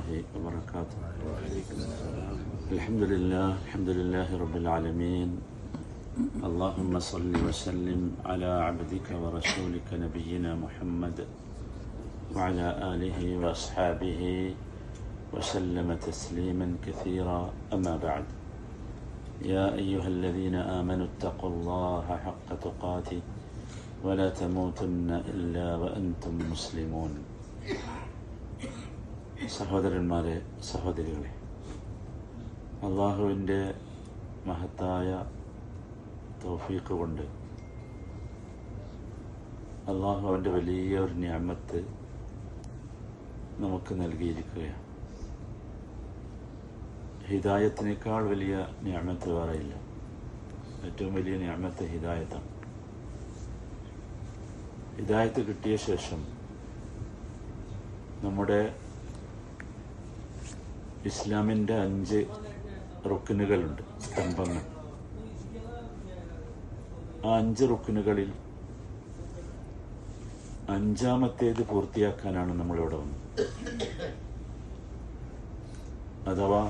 الله وبركاته. الحمد لله رب العالمين. اللهم صل وسلم على عبدك ورسولك نبينا محمد وعلى آله وأصحابه وسلم تسليما كثيرا. أما بعد، يا أيها الذين آمنوا اتقوا الله حق تقاته ولا تموتن إلا وأنتم مسلمون. സഹോദരന്മാരെ, സഹോദരികളെ, അള്ളാഹുവിൻ്റെ മഹത്തായ തൗഫീഖ് കൊണ്ട് അള്ളാഹു അവൻ്റെ വലിയ ഒരു നിഅമത്ത് നമുക്ക് നൽകിയിരിക്കുകയാണ്. ഹിദായത്തിനേക്കാൾ വലിയ നിഅമത്ത് വേറെയില്ല. ഏറ്റവും വലിയ നിഅമത്ത് ഹിദായത്താണ്. ഹിദായത്ത് കിട്ടിയ ശേഷം നമ്മുടെ ഇസ്ലാമിൻ്റെ 5 റുക്നുകളുണ്ട്, സ്തംഭങ്ങൾ. ആ 5 റുക്നുകളിൽ 5-ാമത്തേത് പൂർത്തിയാക്കാനാണ് നമ്മളിവിടെ വന്നത്. അഥവാ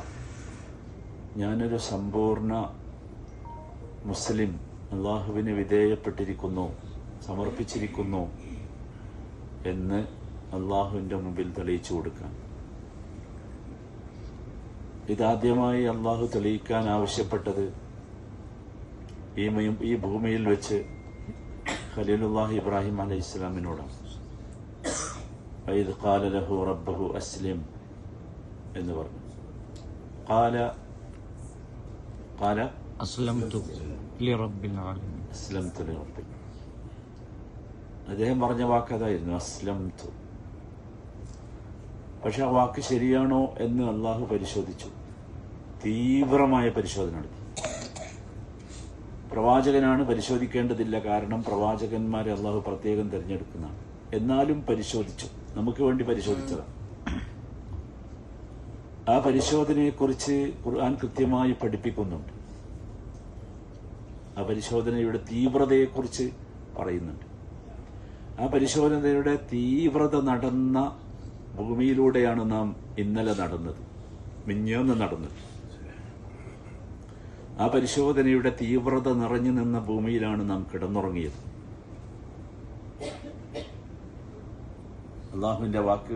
ഞാനൊരു സമ്പൂർണ്ണ മുസ്ലിം, അള്ളാഹുവിന് വിധേയപ്പെട്ടിരിക്കുന്നു, സമർപ്പിച്ചിരിക്കുന്നു എന്ന് അള്ളാഹുവിൻ്റെ മുമ്പിൽ തെളിയിച്ചു കൊടുക്കാൻ. ഇതാദ്യമായി അള്ളാഹു തെളിയിക്കാൻ ആവശ്യപ്പെട്ടത് ഈ ഭൂമിയിൽ വെച്ച് ഖലീലുല്ലാഹി ഇബ്രാഹിം അലൈഹിസ്സലാമിനോടാണ്. വഇദ് ഖാല ലഹു റബ്ബുഹു അസ്ലിം എന്ന് പറഞ്ഞു. ഖാല അസ്ലംതു ലിറബ്ബിൽ ആലമീൻ. അസ്ലംതു ലിറബ്ബിൽ. അദ്ദേഹം പറഞ്ഞ വാക്ക് അതായിരുന്നു, അസ്ലംതു. പക്ഷെ ആ വാക്ക് ശരിയാണോ എന്ന് അള്ളാഹു പരിശോധിച്ചു. തീവ്രമായ പരിശോധന നടത്തി. പ്രവാചകനാണ്, പരിശോധിക്കേണ്ടതില്ല, കാരണം പ്രവാചകന്മാരെ അള്ളാഹു പ്രത്യേകം തിരഞ്ഞെടുക്കുന്നതാണ്. എന്നാലും പരിശോധിച്ചു, നമുക്ക് വേണ്ടി പരിശോധിച്ചതാണ്. ആ പരിശോധനയെക്കുറിച്ച് ഖുർആൻ കൃത്യമായി പഠിപ്പിക്കുന്നുണ്ട്. ആ പരിശോധനയുടെ തീവ്രതയെക്കുറിച്ച് പറയുന്നുണ്ട്. ആ പരിശോധനയുടെ തീവ്രത നടന്ന ഭൂമിയിലൂടെയാണ് നാം ഇന്നലെ നടന്നത്, മിഞ്ഞാന്ന് നടന്നത്. ആ പരിശോധനയുടെ തീവ്രത നിറഞ്ഞു നിന്ന ഭൂമിയിലാണ് നാം കിടന്നുറങ്ങിയത്. അള്ളാഹുവിന്റെ വാക്ക്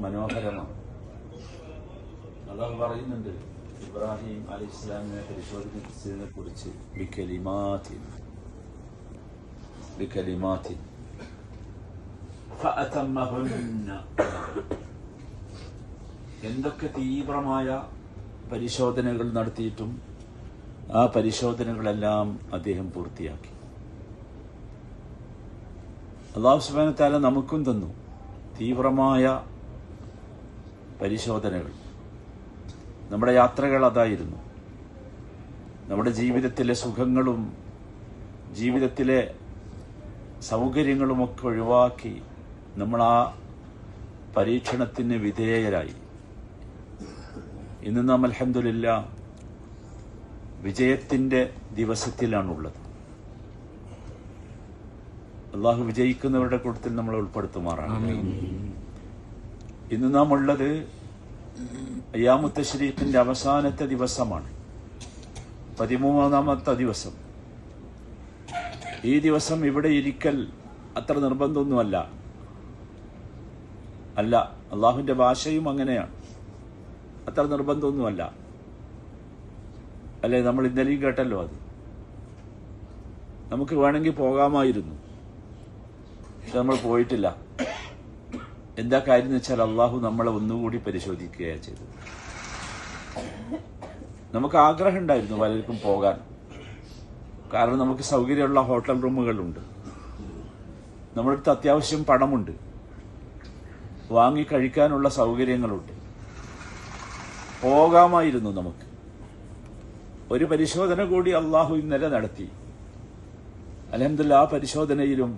മനോഹരമാണ്. അള്ളാഹു പറയുന്നുണ്ട് ഇബ്രാഹിം അലൈഹിസ്സലാമിനെ പരിശോധിച്ചതിനെ കുറിച്ച്, ബികലിമാത്തിൻ ഫഅതമ്മഹുന്ന. എന്തൊക്കെ തീവ്രമായ പരിശോധനകൾ നടത്തിയിട്ടും ആ പരിശോധനകളെല്ലാം അദ്ദേഹം പൂർത്തിയാക്കി. അല്ലാഹു സുബ്ഹാനഹു വ തആല നമുക്കും തന്നു തീവ്രമായ പരിശോധനകൾ. നമ്മുടെ യാത്രകൾ അതായിരുന്നു. നമ്മുടെ ജീവിതത്തിലെ സുഖങ്ങളും ജീവിതത്തിലെ സൗകര്യങ്ങളുമൊക്കെ ഒഴിവാക്കി നമ്മൾ ആ പരീക്ഷണത്തിന് വിധേയരായി. ഇന്ന് നാം അൽഹംദുലില്ലാഹ് വിജയത്തിന്റെ ദിവസത്തിലാണുള്ളത്. അള്ളാഹു വിജയിക്കുന്നവരുടെ കൂട്ടത്തിൽ നമ്മൾ ഉൾപ്പെടുത്തുമാറാണ്. ഇന്ന് നാം ഉള്ളത് അയ്യാമു തശ്രീഖിന്റെ അവസാനത്തെ ദിവസമാണ്, 13-ാമത്തെ ദിവസം. ഈ ദിവസം ഇവിടെ ഇരിക്കൽ അത്ര നിർബന്ധമൊന്നുമല്ല. അള്ളാഹുവിന്റെ ഭാഷയും അങ്ങനെയാണ്, അത്ര നിർബന്ധമൊന്നുമല്ല. അല്ലെ, നമ്മൾ ഇന്നലെയും കേട്ടല്ലോ. അത് നമുക്ക് വേണമെങ്കിൽ പോകാമായിരുന്നു, പക്ഷെ നമ്മൾ പോയിട്ടില്ല. എന്താ കാര്യം എന്ന് വെച്ചാൽ അള്ളാഹു നമ്മളെ ഒന്നുകൂടി പരിശോധിക്കുകയാണ് ചെയ്തത്. നമുക്ക് ആഗ്രഹം ഉണ്ടായിരുന്നു പലർക്കും പോകാൻ, കാരണം നമുക്ക് സൗകര്യമുള്ള ഹോട്ടൽ റൂമുകളുണ്ട്, നമ്മുടെ അടുത്ത് അത്യാവശ്യം പണമുണ്ട്, വാങ്ങി കഴിക്കാനുള്ള സൗകര്യങ്ങളുണ്ട്. പോകാമായിരുന്നു നമുക്ക്. ഒരു പരിശോധന കൂടി അള്ളാഹു ഇന്നലെ നടത്തി. അൽഹംദുലില്ലാഹ്, ആ പരിശോധനയിലും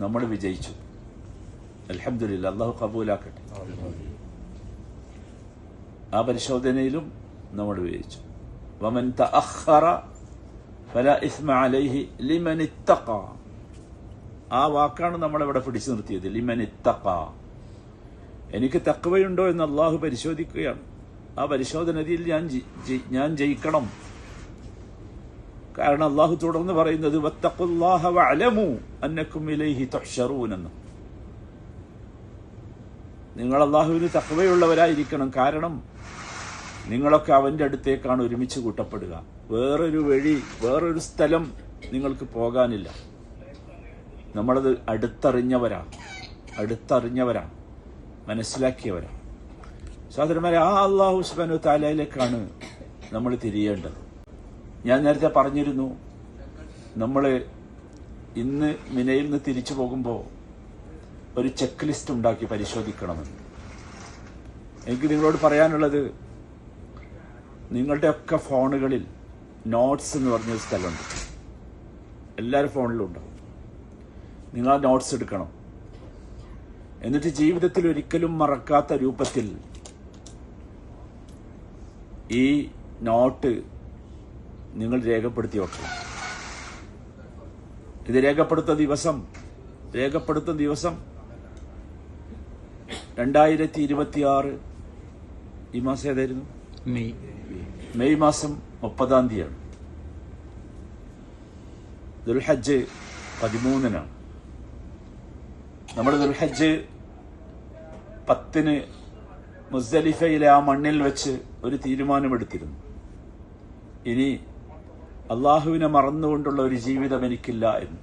നമ്മൾ വിജയിച്ചു. അൽഹംദുലില്ലാഹ്, അള്ളാഹു കബൂലാക്കട്ടെ. ആ പരിശോധനയിലും നമ്മൾ വിജയിച്ചു. വമൻ തഅഖറ ഫലാ ഇസ്മ അലൈഹി ലിമൻ ഇത്തഖ. ആ വാക്കാണ് നമ്മളിവിടെ പിടിച്ചു നിർത്തിയത്, ലിമൻ ഇത്തഖ. എനിക്ക് തഖ്വയുണ്ടോ എന്ന് അള്ളാഹു പരിശോധിക്കുകയാണ്. ആ പരിശോധനയിൽ ഞാൻ ജയിക്കണം. കാരണം അള്ളാഹു തുടർന്ന് പറയുന്നത് വത്തഖുല്ലാഹ വഅലമു അന്നകും ഇലൈഹി തുഹ്ശറൂൻ എന്ന്. നിങ്ങൾ അള്ളാഹുവിന് തഖ്വയുള്ളവരായിരിക്കണം. കാരണം നിങ്ങളൊക്കെ അവന്റെ അടുത്തേക്കാണ് ഒരുമിച്ച് കൂട്ടപ്പെടുക. വേറൊരു വഴി, വേറൊരു സ്ഥലം നിങ്ങൾക്ക് പോകാനില്ല. നമ്മളത് അടുത്തറിഞ്ഞവരാണ്, മനസ്സിലാക്കിയവരാണ്. സഹോദരന്മാരെ, ആ അല്ലാഹു സുബ്ഹാനഹു തആലയിലേക്കാണ് നമ്മൾ തിരിയേണ്ടത്. ഞാൻ നേരത്തെ പറഞ്ഞിരുന്നു, നമ്മൾ ഇന്ന് മിനയിൽ നിന്ന് തിരിച്ചു പോകുമ്പോൾ ഒരു ചെക്ക് ലിസ്റ്റ് ഉണ്ടാക്കി പരിശോധിക്കണമെന്ന്. എനിക്ക് നിങ്ങളോട് പറയാനുള്ളത്, നിങ്ങളുടെയൊക്കെ ഫോണുകളിൽ നോട്ട്സ് എന്ന് പറഞ്ഞൊരു സ്ഥലമുണ്ട്. എല്ലാവരും ഫോണിലും ഉണ്ടാവും. നിങ്ങൾ ആ നോട്ട്സ് എടുക്കണം. എന്നിട്ട് ജീവിതത്തിൽ ഒരിക്കലും മറക്കാത്ത രൂപത്തിൽ ഈ നോട്ട് നിങ്ങൾ രേഖപ്പെടുത്തി വെക്കണം. ഇത് രേഖപ്പെടുത്തുന്ന ദിവസം 2026 ഈ മാസം ഏതായിരുന്നു? മെയ് മാസം 30-ാം തീയതിയാണ്. ദുൽഹജ്ജ് 13-നാണ്. നമ്മൾ ദുൽഹജ്ജ് 10-ന് മുസ്ദലിഫയിലെ ആ മണ്ണിൽ വെച്ച് ഒരു തീരുമാനമെടുത്തിരുന്നു. ഇനി അള്ളാഹുവിനെ മറന്നുകൊണ്ടുള്ള ഒരു ജീവിതം എനിക്കില്ല എന്ന്.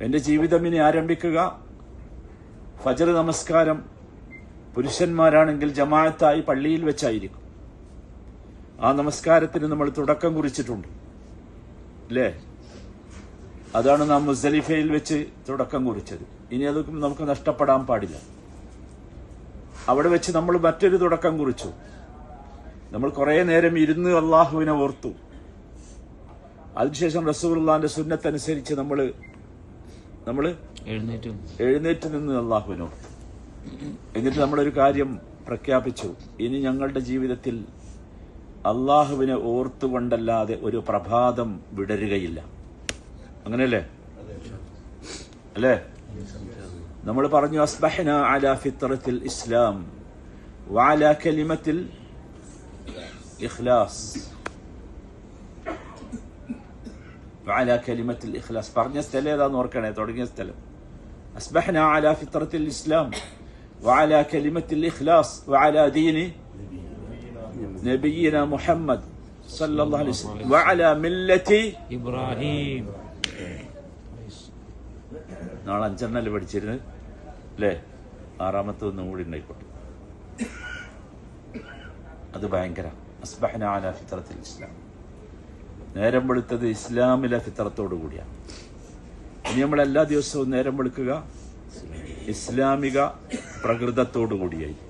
എന്റെ ജീവിതം ഇനി ആരംഭിക്കുക ഫജ്ർ നമസ്കാരം പുരുഷന്മാരാണെങ്കിൽ ജമാഅത്തായി പള്ളിയിൽ വെച്ചായിരിക്കും. ആ നമസ്കാരത്തിന് നമ്മൾ തുടക്കം കുറിച്ചിട്ടുണ്ട്, അല്ലേ? അതാണ് നാം മുസ്ദലിഫയിൽ വെച്ച് തുടക്കം കുറിച്ചത്. ഇനി അത് നമുക്ക് നഷ്ടപ്പെടാൻ പാടില്ല. അവിടെ വെച്ച് നമ്മൾ മറ്റൊരു തുടക്കം കുറിച്ചു. നമ്മൾ കുറെ നേരം ഇരുന്ന് അള്ളാഹുവിനെ ഓർത്തു. അതിനുശേഷം റസൂലുള്ളാഹിന്റെ സുന്നത്തനുസരിച്ച് നമ്മൾ എഴുന്നേറ്റ് നിന്ന് അള്ളാഹുവിനെ ഓർത്തു. എന്നിട്ട് നമ്മളൊരു കാര്യം പ്രഖ്യാപിച്ചു, ഇനി ഞങ്ങളുടെ ജീവിതത്തിൽ അള്ളാഹുവിനെ ഓർത്തുകൊണ്ടല്ലാതെ ഒരു പ്രഭാതം വിടരുകയില്ല. അങ്ങനെയല്ലേ? അല്ലേ? നമ്മൾ പറഞ്ഞു അസ്ബഹ്ന അലാ ഫിത്രത്തിൽ ഇസ്ലാം വഅലാ കലിമത്തിൽ ഇഖ്ലാസ്. വഅലാ കലിമത്തിൽ ഇഖ്ലാസ് പറഞ്ഞ സ്ഥലം ഏതാന്ന് ഓർക്കണേ, തുടങ്ങിയ സ്ഥലം. അസ്ബഹ്ന അലാ ഫിത്രത്തിൽ ഇസ്ലാം വഅലാ കലിമത്തിൽ ഇഖ്ലാസ് വഅലാ ദീനി നബിയിന മുഹമ്മദ് സല്ലല്ലാഹു അലൈഹി വസല്ലം വഅലാ മില്ലത്തി ഇബ്രാഹിം. നാളെ 5 പഠിച്ചിരുന്നത് അല്ലേ? 6-മത്തെ ഒന്നും കൂടി ഉണ്ടായിക്കോട്ടെ. അത് ഭയങ്കര. അസ്ബഹ്ന അലാ ഫിത്രത്തിൽ ഇസ്ലാം. നേരം വെളുത്തത് ഇസ്ലാമിലെ ഫിത്രത്തോടു കൂടിയാണ്. ഇനി നമ്മൾ എല്ലാ ദിവസവും നേരം വെളുക്കുക ഇസ്ലാമിക പ്രകൃതത്തോടു കൂടിയായിരിക്കും.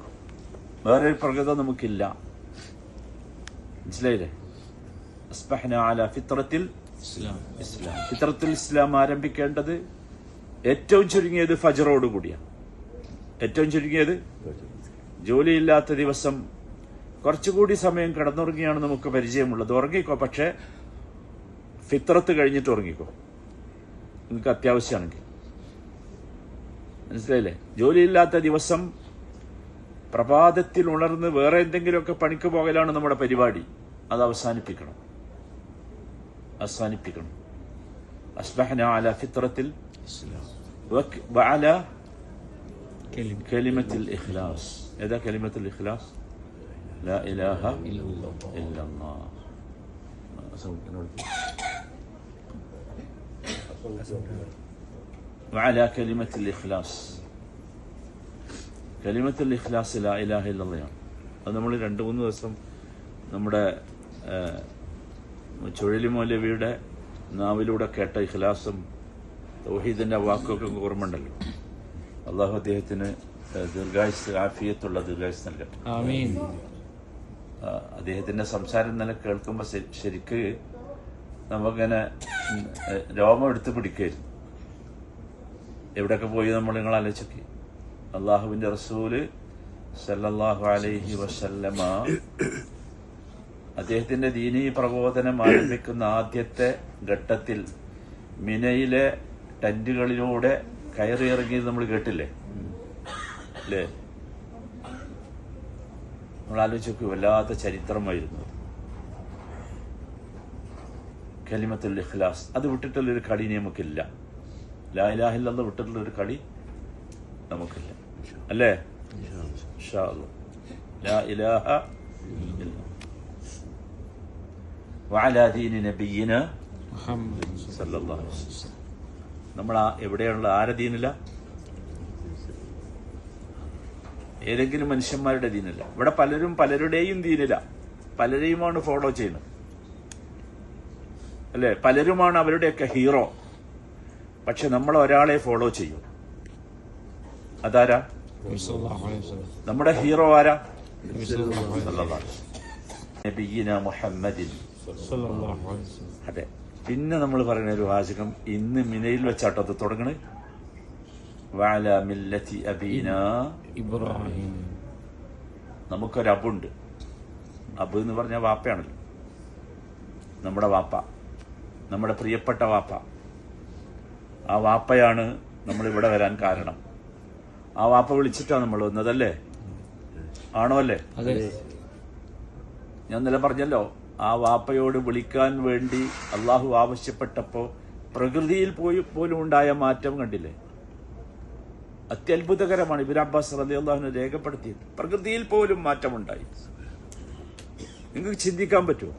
വേറൊരു പ്രകൃതം നമുക്കില്ല. മനസ്സിലായില്ലേ? അസ്ബഹ്ന അലാ ഫിത്രത്തിൽ ഇസ്ലാം. ഫിത്രത്തുൽ ഇസ്ലാം ആരംഭിക്കേണ്ടത് ഏറ്റവും ചുരുങ്ങിയത് ഫജ്റോട് കൂടിയാണ്. ഏറ്റവും ചുരുങ്ങിയത് ജോലിയില്ലാത്ത ദിവസം കുറച്ചുകൂടി സമയം കിടന്നുറങ്ങിയാണ് നമുക്ക് പരിചയമുള്ളത്. ഉറങ്ങിക്കോ, പക്ഷെ ഫിത്രത്ത് കഴിഞ്ഞിട്ട് ഉറങ്ങിക്കോ, നിങ്ങൾക്ക് അത്യാവശ്യമാണെങ്കിൽ. മനസ്സിലായില്ലേ? ജോലിയില്ലാത്ത ദിവസം പ്രഭാതത്തിൽ ഉണർന്ന് വേറെ എന്തെങ്കിലുമൊക്കെ പണിക്ക് പോകലാണ് നമ്മുടെ പരിപാടി. അത് അവസാനിപ്പിക്കണം. അസ്ബഹ്ന അലാ ഫിത്രത്തിൽ വഅലാ കലിമത്തിൽ ഇഖ്ലാസ്. ഏതാ കലിമത്തുൽ ഇഖ്ലാസ്? ലാ ഇലാഹ ഇല്ലല്ലാഹ്. വഅലാ കലിമത്തിൽ ഇഖ്ലാസ്. കലിമത്തുൽ ഇഖ്ലാസ് ലാ ഇലാഹ ഇല്ലല്ലാഹ്. അത് നമ്മൾ 2-3 ദിവസം നമ്മുടെ ചുഴലി മൗലവിയുടെ നാവിലൂടെ കേട്ട ഇഖ്ലാസും തൗഹീദിന്റെ വാക്കൊക്കെ ഓർമ്മയുണ്ടല്ലോ. അള്ളാഹു അദ്ദേഹത്തിന് ദീർഘായുസ്, ആഫിയത്തുള്ള ദീർഘായുസ് നൽകട്ടെ. ആമീൻ. അദ്ദേഹത്തിന്റെ സംസാരം തന്നെ കേൾക്കുമ്പോൾ ശരിക്ക് നമുക്കിങ്ങനെ രോമം എടുത്ത് പിടിക്കായിരുന്നു. എവിടെയൊക്കെ പോയി നമ്മൾ നിങ്ങൾ ആലോചിച്ചൊക്കെ. അള്ളാഹുവിന്റെ റസൂല് സല്ലല്ലാഹു അലൈഹി വസല്ലമ അദ്ദേഹത്തിന്റെ ദീനീ പ്രബോധനം ആരംഭിക്കുന്ന ആദ്യത്തെ ഘട്ടത്തിൽ മിനയിലെ ടെന്റുകളിലൂടെ കയറിയിറങ്ങിയത് നമ്മൾ കേട്ടില്ലേ? അല്ലേ? നമ്മൾ ആലോചിച്ച് നോക്കി, വല്ലാത്ത ചരിത്രമായിരുന്നു കലിമത്തുൽ ഇഖ്ലാസ്. അത് വിട്ടിട്ടുള്ളൊരു കളി നമുക്കില്ല. ലാ ഇലാഹ ഇല്ലല്ലാഹ് വിട്ടിട്ടുള്ളൊരു കളി നമുക്കില്ല, അല്ലേ? ഇൻഷാ അല്ലാഹ്. ലാ ഇലാഹ ഇല്ലല്ലാഹ് വഅലാ ദീനി നബിയിന മുഹമ്മദ് സല്ലല്ലാഹു അലൈഹി വസല്ലം. നമ്മൾ എവിടെയുള്ള ആരെ ദീനില്ല? ഏതെങ്കിലും മനുഷ്യന്മാരുടെ ദീനില്ല. ഇവിടെ പലരും പലരുടെയും ദീനില്ല, പലരെയുമാണ് ഫോളോ ചെയ്യുന്നത്, അല്ലെ? പലരുമാണ് അവരുടെയൊക്കെ ഹീറോ. പക്ഷെ നമ്മൾ ഒരാളെ ഫോളോ ചെയ്യും. അതാരാ? നമ്മുടെ ഹീറോ ആരാ? നബിയിന മുഹമ്മദിൻ. അതെ. പിന്നെ നമ്മൾ പറയുന്ന ഒരു വാചകം ഇന്ന് മിനയിൽ വെച്ചാട്ടോ അത് തുടങ്ങണേ. വഅല മില്ലത്തി അബീന ഇബ്രാഹിം. നമുക്കൊരു അബുണ്ട്. അബ് എന്ന് പറഞ്ഞാൽ വാപ്പയാണല്ലോ, നമ്മുടെ വാപ്പ, നമ്മുടെ പ്രിയപ്പെട്ട വാപ്പ. ആ വാപ്പയാണ് നമ്മളിവിടെ വരാൻ കാരണം. ആ വാപ്പ വിളിച്ചിട്ടാണ് നമ്മൾ വന്നതല്ലേ? ആണോ അല്ലേ? ഞാൻ ഇന്നലെ പറഞ്ഞല്ലോ, ആ വാപ്പയോട് വിളിക്കാൻ വേണ്ടി അള്ളാഹു ആവശ്യപ്പെട്ടപ്പോ പ്രകൃതിയിൽ പോലും ഉണ്ടായ മാറ്റം കണ്ടില്ലേ? അത്യത്ഭുതകരമാണ്. ഇബ്നു അബ്ബാസ് റളിയല്ലാഹു അൻഹു രേഖപ്പെടുത്തിയത്. പ്രകൃതിയിൽ പോലും മാറ്റമുണ്ടായി. നിങ്ങൾക്ക് ചിന്തിക്കാൻ പറ്റുമോ?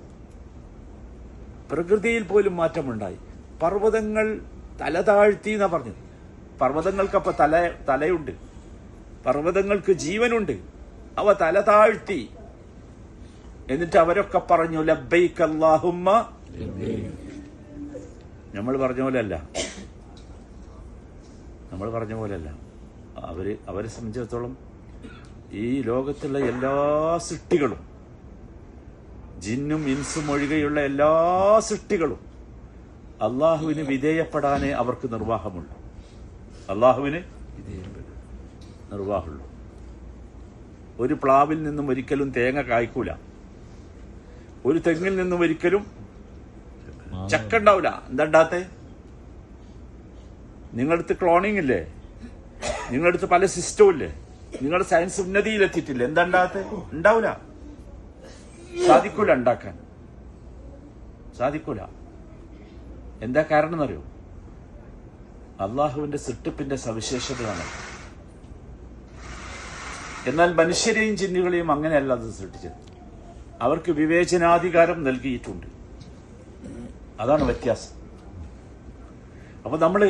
പ്രകൃതിയിൽ പോലും മാറ്റമുണ്ടായി. പർവ്വതങ്ങൾ തല താഴ്ത്തി എന്നാ പറഞ്ഞത്. പർവ്വതങ്ങൾക്കപ്പോ തലയുണ്ട്, പർവ്വതങ്ങൾക്ക് ജീവനുണ്ട്. അവ തല താഴ്ത്തി. എന്നിട്ട് അവരൊക്കെ പറഞ്ഞു ലബ്ബൈക അല്ലാഹുമ്മ. നമ്മൾ പറഞ്ഞ പോലെയല്ല, നമ്മൾ പറഞ്ഞ പോലെയല്ല. അവരെ സംബന്ധിച്ചിടത്തോളം ഈ ലോകത്തുള്ള എല്ലാ സൃഷ്ടികളും, ജിന്നും ഇൻസും ഒഴികെയുള്ള എല്ലാ സൃഷ്ടികളും അള്ളാഹുവിന് വിധേയപ്പെടാനേ അവർക്ക് നിർവാഹമുള്ളൂ. അള്ളാഹുവിന് നിർവാഹമുള്ളൂ. ഒരു പ്ലാവിൽ നിന്നും ഒരിക്കലും തേങ്ങ കായ്ക്കൂല. ഒരു തെങ്ങിൽ നിന്നും ഒരിക്കലും ചക്ക ഉണ്ടാവില്ല. എന്താണ്ടാത്തെ? നിങ്ങളടുത്ത് ക്ലോണിംഗ് ഇല്ലേ? നിങ്ങളടുത്ത് പല സിസ്റ്റവും ഇല്ലേ? നിങ്ങളുടെ സയൻസ് ഉന്നതിയിലെത്തിയിട്ടില്ല. എന്താണ്ടാത്തെ? ഉണ്ടാവില്ല. സാധിക്കൂല, ഉണ്ടാക്കാൻ സാധിക്കൂല. എന്താ കാരണം എന്നറിയോ? അള്ളാഹുവിന്റെ സൃഷ്ടിപ്പിന്റെ സവിശേഷതയാണ്. എന്നാൽ മനുഷ്യരെയും ജിന്നുകളെയും അങ്ങനെയല്ല അത് സൃഷ്ടിച്ചത്. അവർക്ക് വിവേചനാധികാരം നൽകിയിട്ടുണ്ട്. അതാണ് വ്യത്യാസം. അപ്പൊ നമ്മള്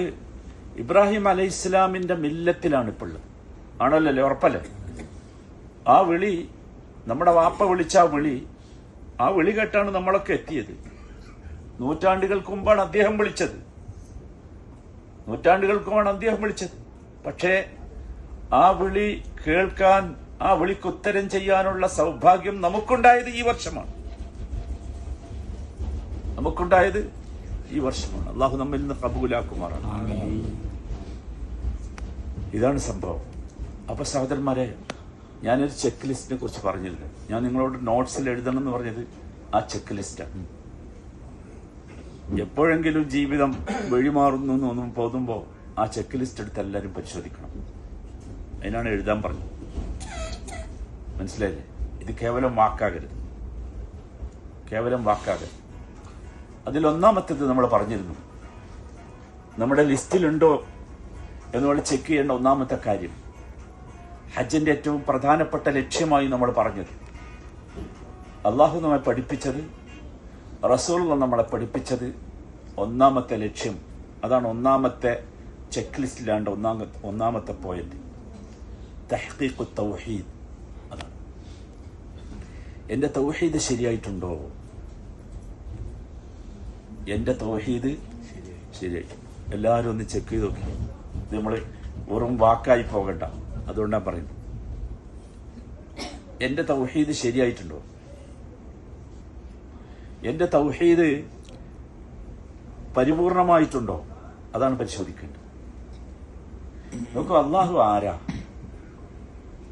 ഇബ്രാഹിം അലൈഹിസ്സലാമിന്റെ മില്ലത്തിലാണ് ഇപ്പോഴുള്ളത്. ആണല്ലോ? ഉറപ്പല്ലേ? ആ വിളി, നമ്മുടെ വാപ്പ വിളിച്ച ആ വിളി കേട്ടാണ് നമ്മളൊക്കെ എത്തിയത്. നൂറ്റാണ്ടുകൾക്ക് മുമ്പാണ് അദ്ദേഹം വിളിച്ചത്. പക്ഷേ ആ വിളി കേൾക്കാൻ, ആ വിളിക്ക് ഉത്തരം ചെയ്യാനുള്ള സൗഭാഗ്യം നമുക്കുണ്ടായത് ഈ വർഷമാണ്. അള്ളാഹു നമ്മിൽ നിന്ന് കബൂലാക്കുമാറാണ്. ഇതാണ് സംഭവം. അപ്പൊ സഹോദരന്മാരെ, ഞാനൊരു ചെക്ക് ലിസ്റ്റിനെ കുറിച്ച് പറഞ്ഞിരുന്നു. ഞാൻ നിങ്ങളോട് നോട്ട്സിൽ എഴുതണം എന്ന് പറഞ്ഞത് ആ ചെക്ക് ലിസ്റ്റാണ്. എപ്പോഴെങ്കിലും ജീവിതം വഴിമാറുന്നു എന്ന് തോന്നുമ്പോൾ ആ ചെക്ക് ലിസ്റ്റ് എടുത്ത് എല്ലാവരും പരിശോധിക്കണം. അതിനാണ് എഴുതാൻ പറഞ്ഞത്. മനസ്സിലായില്ലേ? ഇത് കേവലം വാക്കാകരുത്. അതിലൊന്നാമത്തേത് നമ്മൾ പറഞ്ഞിരുന്നു. നമ്മുടെ ലിസ്റ്റിലുണ്ടോ എന്നുള്ള ചെക്ക് ചെയ്യേണ്ട ഒന്നാമത്തെ കാര്യം, ഹജ്ജിന്റെ ഏറ്റവും പ്രധാനപ്പെട്ട ലക്ഷ്യമായി നമ്മൾ പറഞ്ഞത്, അള്ളാഹു നമ്മെ പഠിപ്പിച്ചത്, റസൂൽ നമ്മളെ പഠിപ്പിച്ചത് ഒന്നാമത്തെ ലക്ഷ്യം. അതാണ് ഒന്നാമത്തെ ചെക്ക് ലിസ്റ്റിലാണ്ട് ഒന്നാമത്തെ പോയിന്റ്, തഹ്ഖീഖു തൗഹീദ്. അതാണ് എന്റെ തൗഹീദ് ശരിയായിട്ടുണ്ടോ? എന്റെ തൗഹീദ് ശരിയായിട്ട് എല്ലാവരും ഒന്ന് ചെക്ക് ചെയ്ത് നോക്കി. ഇത് നമ്മൾ വെറും വാക്കായി പോകണ്ട. അതുകൊണ്ടാണ് പറയുന്നത്, എന്റെ തൗഹീദ് ശരിയായിട്ടുണ്ടോ? എന്റെ തൗഹീദ് പരിപൂർണമായിട്ടുണ്ടോ? അതാണ് പരിശോധിക്കേണ്ടത്. നോക്കൂ, അള്ളാഹു ആരാ?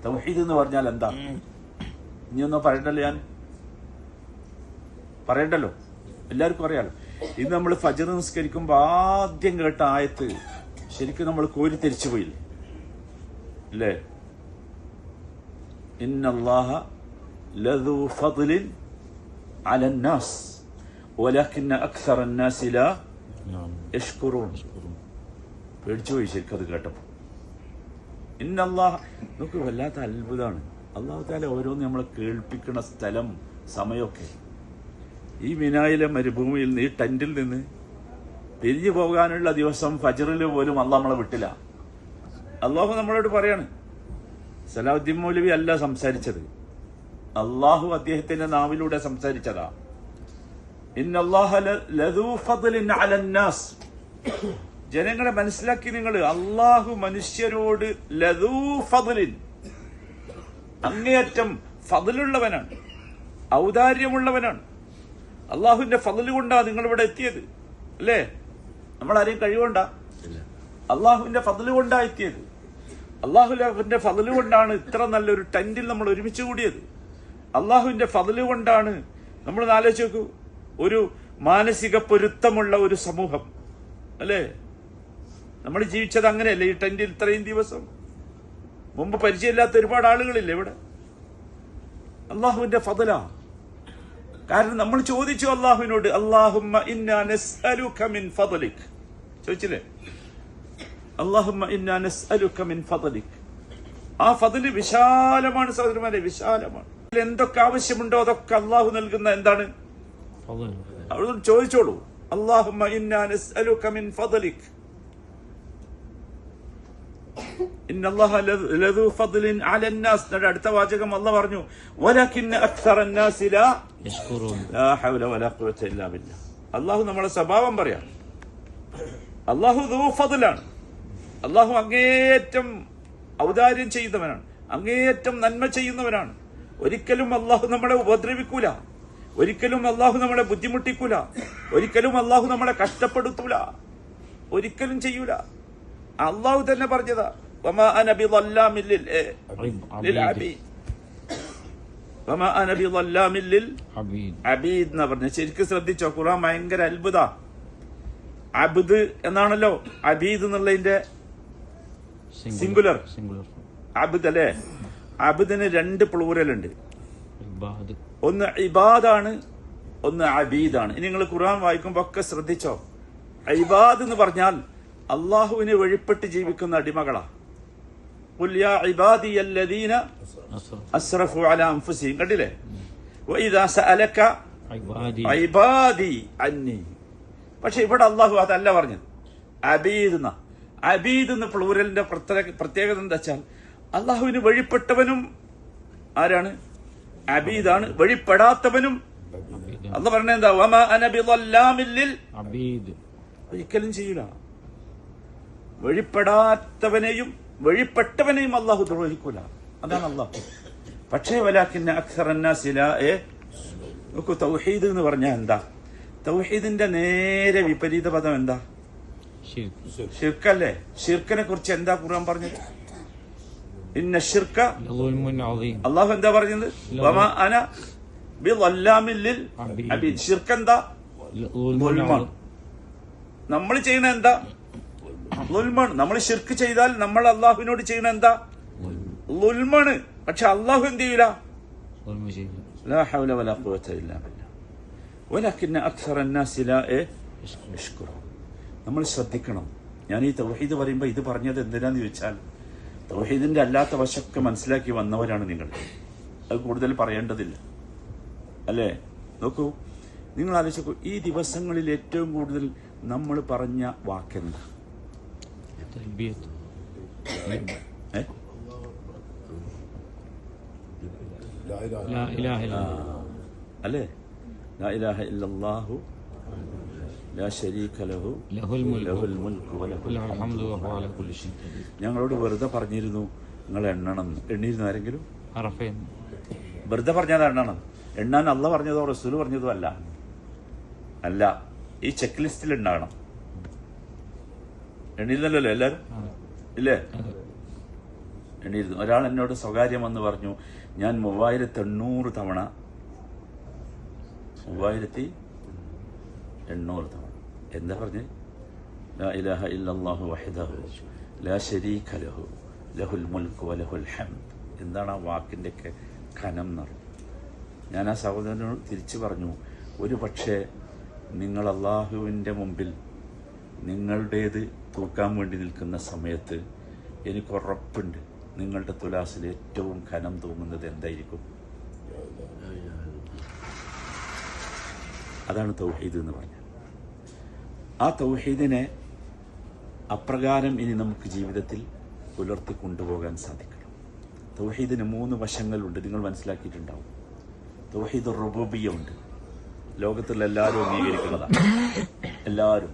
തൗഹീദ് എന്ന് പറഞ്ഞാൽ എന്താ? ഇനിയൊന്നും പറയണ്ടല്ലോ, എല്ലാവർക്കും അറിയാലോ. ഇന്ന് നമ്മൾ ഫജ്ർ നിസ്കരിക്കുമ്പോൾ ആദ്യം കേട്ട ആയത്ത് ശരിക്കും നമ്മൾ കോരി തിരിച്ചു പോയില്ലേ? അല്ലേ? ഇന്നല്ലാഹ ലദു ഫദ്ലിൻ അലൻ നാസ് വലകിന്ന അക്സറൻ നാസി ലാ യഷ്കുറൂൻ. പേടിച്ചു പോയി ശരിക്കും അത് കേട്ടപ്പോൾ. ഇന്നല്ലാഹ്, നമുക്ക് വല്ലാത്ത അത്ഭുതമാണ്. അല്ലാഹു തആല ഓരോന്ന് നമ്മളെ കേൾപ്പിക്കുന്ന സ്ഥലം, സമയമൊക്കെ. ഈ മിനായിലെ മരുഭൂമിയിൽ നിന്ന്, ഈ ടെന്റിൽ നിന്ന് പിരിഞ്ഞു പോകാനുള്ള ദിവസം ഫജ്റിൽ പോലും അള്ളാഹ് നമ്മളെ വിട്ടില്ല. അള്ളാഹു നമ്മളോട് പറയാണ്. സലാഹുദ്ദീൻ മൗലവി അല്ല സംസാരിച്ചത്, അള്ളാഹു അദ്ദേഹത്തിന്റെ നാവിലൂടെ സംസാരിച്ചതാ. ഇന്നല്ലാഹ ലദൂ ഫദ്ലിൻ അലൻ നാസ്. ജനങ്ങളെ മനസ്സിലാക്കി നിങ്ങൾ, അള്ളാഹു മനുഷ്യരോട് ലദൂ ഫദ്ലിൻ, അങ്ങേയറ്റം ഫദ്ലുള്ളവനാണ്, ഔദാര്യമുള്ളവനാണ്. അള്ളാഹുവിന്റെ ഫദ്ല് കൊണ്ടാണ് നിങ്ങൾ ഇവിടെ എത്തിയത്, അല്ലേ? നമ്മളാരെയും കഴിവുണ്ടാ? അള്ളാഹുവിന്റെ ഫദ്ല് കൊണ്ടാ എത്തിയത്. അള്ളാഹുവിന്റെ ഫദ്ല് കൊണ്ടാണ് ഇത്ര നല്ലൊരു ടെന്റിൽ നമ്മൾ ഒരുമിച്ച് കൂടിയത്. അള്ളാഹുവിന്റെ ഫദ്ല് കൊണ്ടാണ് നമ്മൾ ആലോചിച്ച് നോക്കൂ, ഒരു മാനസിക പൊരുത്തമുള്ള ഒരു സമൂഹം, അല്ലേ? നമ്മൾ ജീവിച്ചത് അങ്ങനെയല്ലേ? ഈ ടെന്റിൽ ഇത്രയും ദിവസം മുമ്പ് പരിചയമില്ലാത്ത ഒരുപാട് ആളുകളില്ലേ ഇവിടെ? അള്ളാഹുവിന്റെ ഫദ്ലാ. കാരണം നമ്മൾ ചോദിച്ചു അള്ളാഹുവിനോട്, അല്ലാഹുമ്മ ഇന്നാ നസ്അലുക മിൻ ഫദ്ലിക്, ചോദിച്ചില്ലേ? അല്ലാഹുമ്മ ഇന്നാ നസ്അലുക മിൻ ഫദ്ലിക്. ആ ഫദ്ല് വിശാലമാണ് സഹോദരന്മാരെ, വിശാലമാണ്. എന്തൊക്കെ ആവശ്യമുണ്ടോ അതൊക്കെ അള്ളാഹു നൽകുന്ന എന്താണ്? അവിടെ ചോദിച്ചോളൂ. അല്ലാഹുമ്മ ഇന്നാ നസ്അലുക മിൻ ഫദ്ലിക് ഇന്നല്ലാഹ ലദൂ ഫദ്ലിൻ അലൻ നാസ്. അടുത്ത വാചകം അല്ലാഹ് പറഞ്ഞു, വലകിന്ന അക്സറൻ നാസി ലാ യഷ്കുറൂൻ. ലാ ഹൗല വലാ ഖുവത ഇല്ലാ ബില്ലാഹ്. അല്ലാഹു നമ്മളെ സ്വഭാവം പറയാം. അല്ലാഹു ദൂ ഫദ്ലാണ്. അല്ലാഹു അങ്ങേയറ്റം ഔദാര്യം ചെയ്യുന്നവനാണ്, അങ്ങേയറ്റം നന്മ ചെയ്യുന്നവനാണ്. ഒരിക്കലും അല്ലാഹു നമ്മളെ ഉപദ്രവിക്കൂല, ഒരിക്കലും അല്ലാഹു നമ്മളെ ബുദ്ധിമുട്ടിക്കൂല, ഒരിക്കലും അല്ലാഹു നമ്മളെ കഷ്ടപ്പെടുത്തൂല, ഒരിക്കലും ചെയ്യൂല. അല്ലാഹു തന്നെ പറഞ്ഞതാ, വമാ അന ബിളല്ലാമിൻ ലിൽ അബീദ്. വമാ അന ബിളല്ലാമിൻ ലിൽ അബീദ് എന്ന് പറഞ്ഞ ശരിക്കും ശ്രദ്ധിച്ചോ. ഖുർആൻ ഭയങ്കര അത്ഭുത. അബ്ദ് എന്നാണല്ലോ അബീദ് എന്നുള്ളതിന്റെ സിംഗുലർ. അബ്ദ് അല്ലേ? അബ്ദിന് രണ്ട് പ്ലൂറൽ ഉണ്ട്. ഒന്ന് ഇബാദാണ്, ഒന്ന് അബീദാണ്. ഇനി നിങ്ങൾ ഖുർആൻ വായിക്കുമ്പോ ഒക്കെ ശ്രദ്ധിച്ചോ. ഇബാദ് എന്ന് പറഞ്ഞാൽ അള്ളാഹുവിന് വഴിപ്പെട്ട് ജീവിക്കുന്ന അടിമകളാ. ഖുൽ യാ ഇബാദിയല്ലദീന അസ്റഫു അലാ അൻഫുസിഹിം. കണ്ടില്ലേ? വഇദാ സഅലക ഇബാദി അന്നി. പക്ഷെ ഇവിടെ അള്ളാഹു അതല്ല പറഞ്ഞത്, അബീദ് എന്ന. അബീദ് എന്ന പ്ലൂറലിന്റെ പ്രത്യേകത എന്താ വെച്ചാൽ, അള്ളാഹുവിന് വഴിപ്പെട്ടവനും ആരാണ്? അബീദാണ്. വഴിപ്പെടാത്തവനും അള്ളാഹ് പറഞ്ഞ എന്താ? വമാ അന ബിളല്ലാമിൻ ലിൽ അബീദ്. ഒരിക്കലും ചെയ്യൂല. വഴിപ്പെടാത്തവനെയും വഴിപ്പെട്ടവനെയും അള്ളാഹു ദ്രോഹിക്കൂല. അതാണ് അള്ളാഹു. പക്ഷേ വലാകിന്ന അക്സറൻ നാസി ലാ നോക്കൂ. തൗഹീദ് എന്ന് പറഞ്ഞാൽ എന്താ? തൗഹീദിന്റെ നേരെ വിപരീത പദം എന്താ? ഷിർക്കല്ലേ? ഷിർക്കിനെ കുറിച്ച് എന്താ ഖുർആൻ പറഞ്ഞത്? ഇന്ന ശിർക അള്ളാഹു എന്താ പറഞ്ഞത്? വമാ അന ബിളല്ലാമിൻ ലിൽ അബീദ്. ഷിർക്ക് എന്താ? ദുൽമാണ്. നമ്മൾ ചെയ്യുന്ന എന്താ? ദുൽമാണ്. നമ്മൾ ശിർക്ക് ചെയ്താൽ നമ്മൾ അള്ളാഹുവിനോട് ചെയ്യുന്ന എന്താ? ദുൽമാണ്. പക്ഷെ അള്ളാഹു എന്ത് ചെയ്യൂല? ലാ ഹൗല വലാ ഖുവത ഇല്ലാ ബില്ലാഹ് വലകിന്ന അക്സറൻ നാസി ലാ യഷ്കുറൂൻ. നമ്മൾ ശ്രദ്ധിക്കണം. ഞാൻ ഈ തൗഹീദ് പറയുമ്പോൾ ഇത് പറഞ്ഞത് എന്തിനാന്ന് ചോദിച്ചാൽ, തൗഹീദിന്റെ അല്ലാത്ത വശമൊക്കെ മനസ്സിലാക്കി വന്നവരാണ് നിങ്ങൾ. അത് കൂടുതൽ പറയേണ്ടതില്ല, അല്ലേ? നോക്കൂ, നിങ്ങൾ ആലോചിക്കൂ, ഈ ദിവസങ്ങളിൽ ഏറ്റവും കൂടുതൽ നമ്മൾ പറഞ്ഞ വാക്കെന്താ? അല്ലേ? ലാ ഇലാഹ ഇല്ലല്ലാഹു ലാ ശരീക ലഹു ലഹുൽ മുൽക്കു വലഹുൽ ഹംദു വഹുവ അലാ കുല്ലി ഷൈഇൻ ഖദീർ. ഞങ്ങളോട് വെറുതെ പറഞ്ഞിരുന്നു നിങ്ങൾ എണ്ണണം. എണ്ണിയിരുന്നു ആരെങ്കിലും? വെറുതെ പറഞ്ഞാൽ എണ്ണണം. എണ്ണാൻ അള്ളാഹ് പറഞ്ഞതോ റസൂൽ പറഞ്ഞതോ അല്ല. അല്ല, ഈ ചെക്ക് ലിസ്റ്റിൽ ഉണ്ടാകണം. എണ്ണിയിരുന്നല്ലോ എല്ലാരും, ഇല്ലേ? എണ്ണിയിരുന്നു. ഒരാൾ എന്നോട് സ്വകാര്യം വന്ന് പറഞ്ഞു, ഞാൻ 3800 തവണ 3800 തവണ എന്താ പറഞ്ഞേ? ലാ ഇലാഹ ഇല്ലല്ലാഹു വഹ്ദഹു ലാ ശരീക ലഹു ലഹുൽ മുൽക്കു വലഹുൽ ഹംദ്. എന്താണ് ആ വാക്കിന്റെ ഒക്കെ ഖനം എന്ന് പറഞ്ഞു. ഞാൻ ആ സഹോദരനോട് തിരിച്ചു പറഞ്ഞു, ഒരു പക്ഷേ നിങ്ങൾ അള്ളാഹുവിൻ്റെ മുമ്പിൽ നിങ്ങളുടേത് തൂക്കാൻ വേണ്ടി നിൽക്കുന്ന സമയത്ത് എനിക്കുറപ്പുണ്ട് നിങ്ങളുടെ തുലാസിൽ ഏറ്റവും ഖനം തൂങ്ങുന്നത് എന്തായിരിക്കും? അതാണ് തൗഹീദ് എന്ന് പറഞ്ഞത്. ആ തൗഹീദിനെ അപ്രകാരം ഇനി നമുക്ക് ജീവിതത്തിൽ പുലർത്തി കൊണ്ടുപോകാൻ സാധിക്കണം. തൗഹീദിന് 3 വശങ്ങളുണ്ട്, നിങ്ങൾ മനസ്സിലാക്കിയിട്ടുണ്ടാവും. തൗഹീദ് റുബൂബിയ്യ ഉണ്ട്, ലോകത്തുള്ള എല്ലാവരും അംഗീകരിക്കുന്നതാണ്. എല്ലാവരും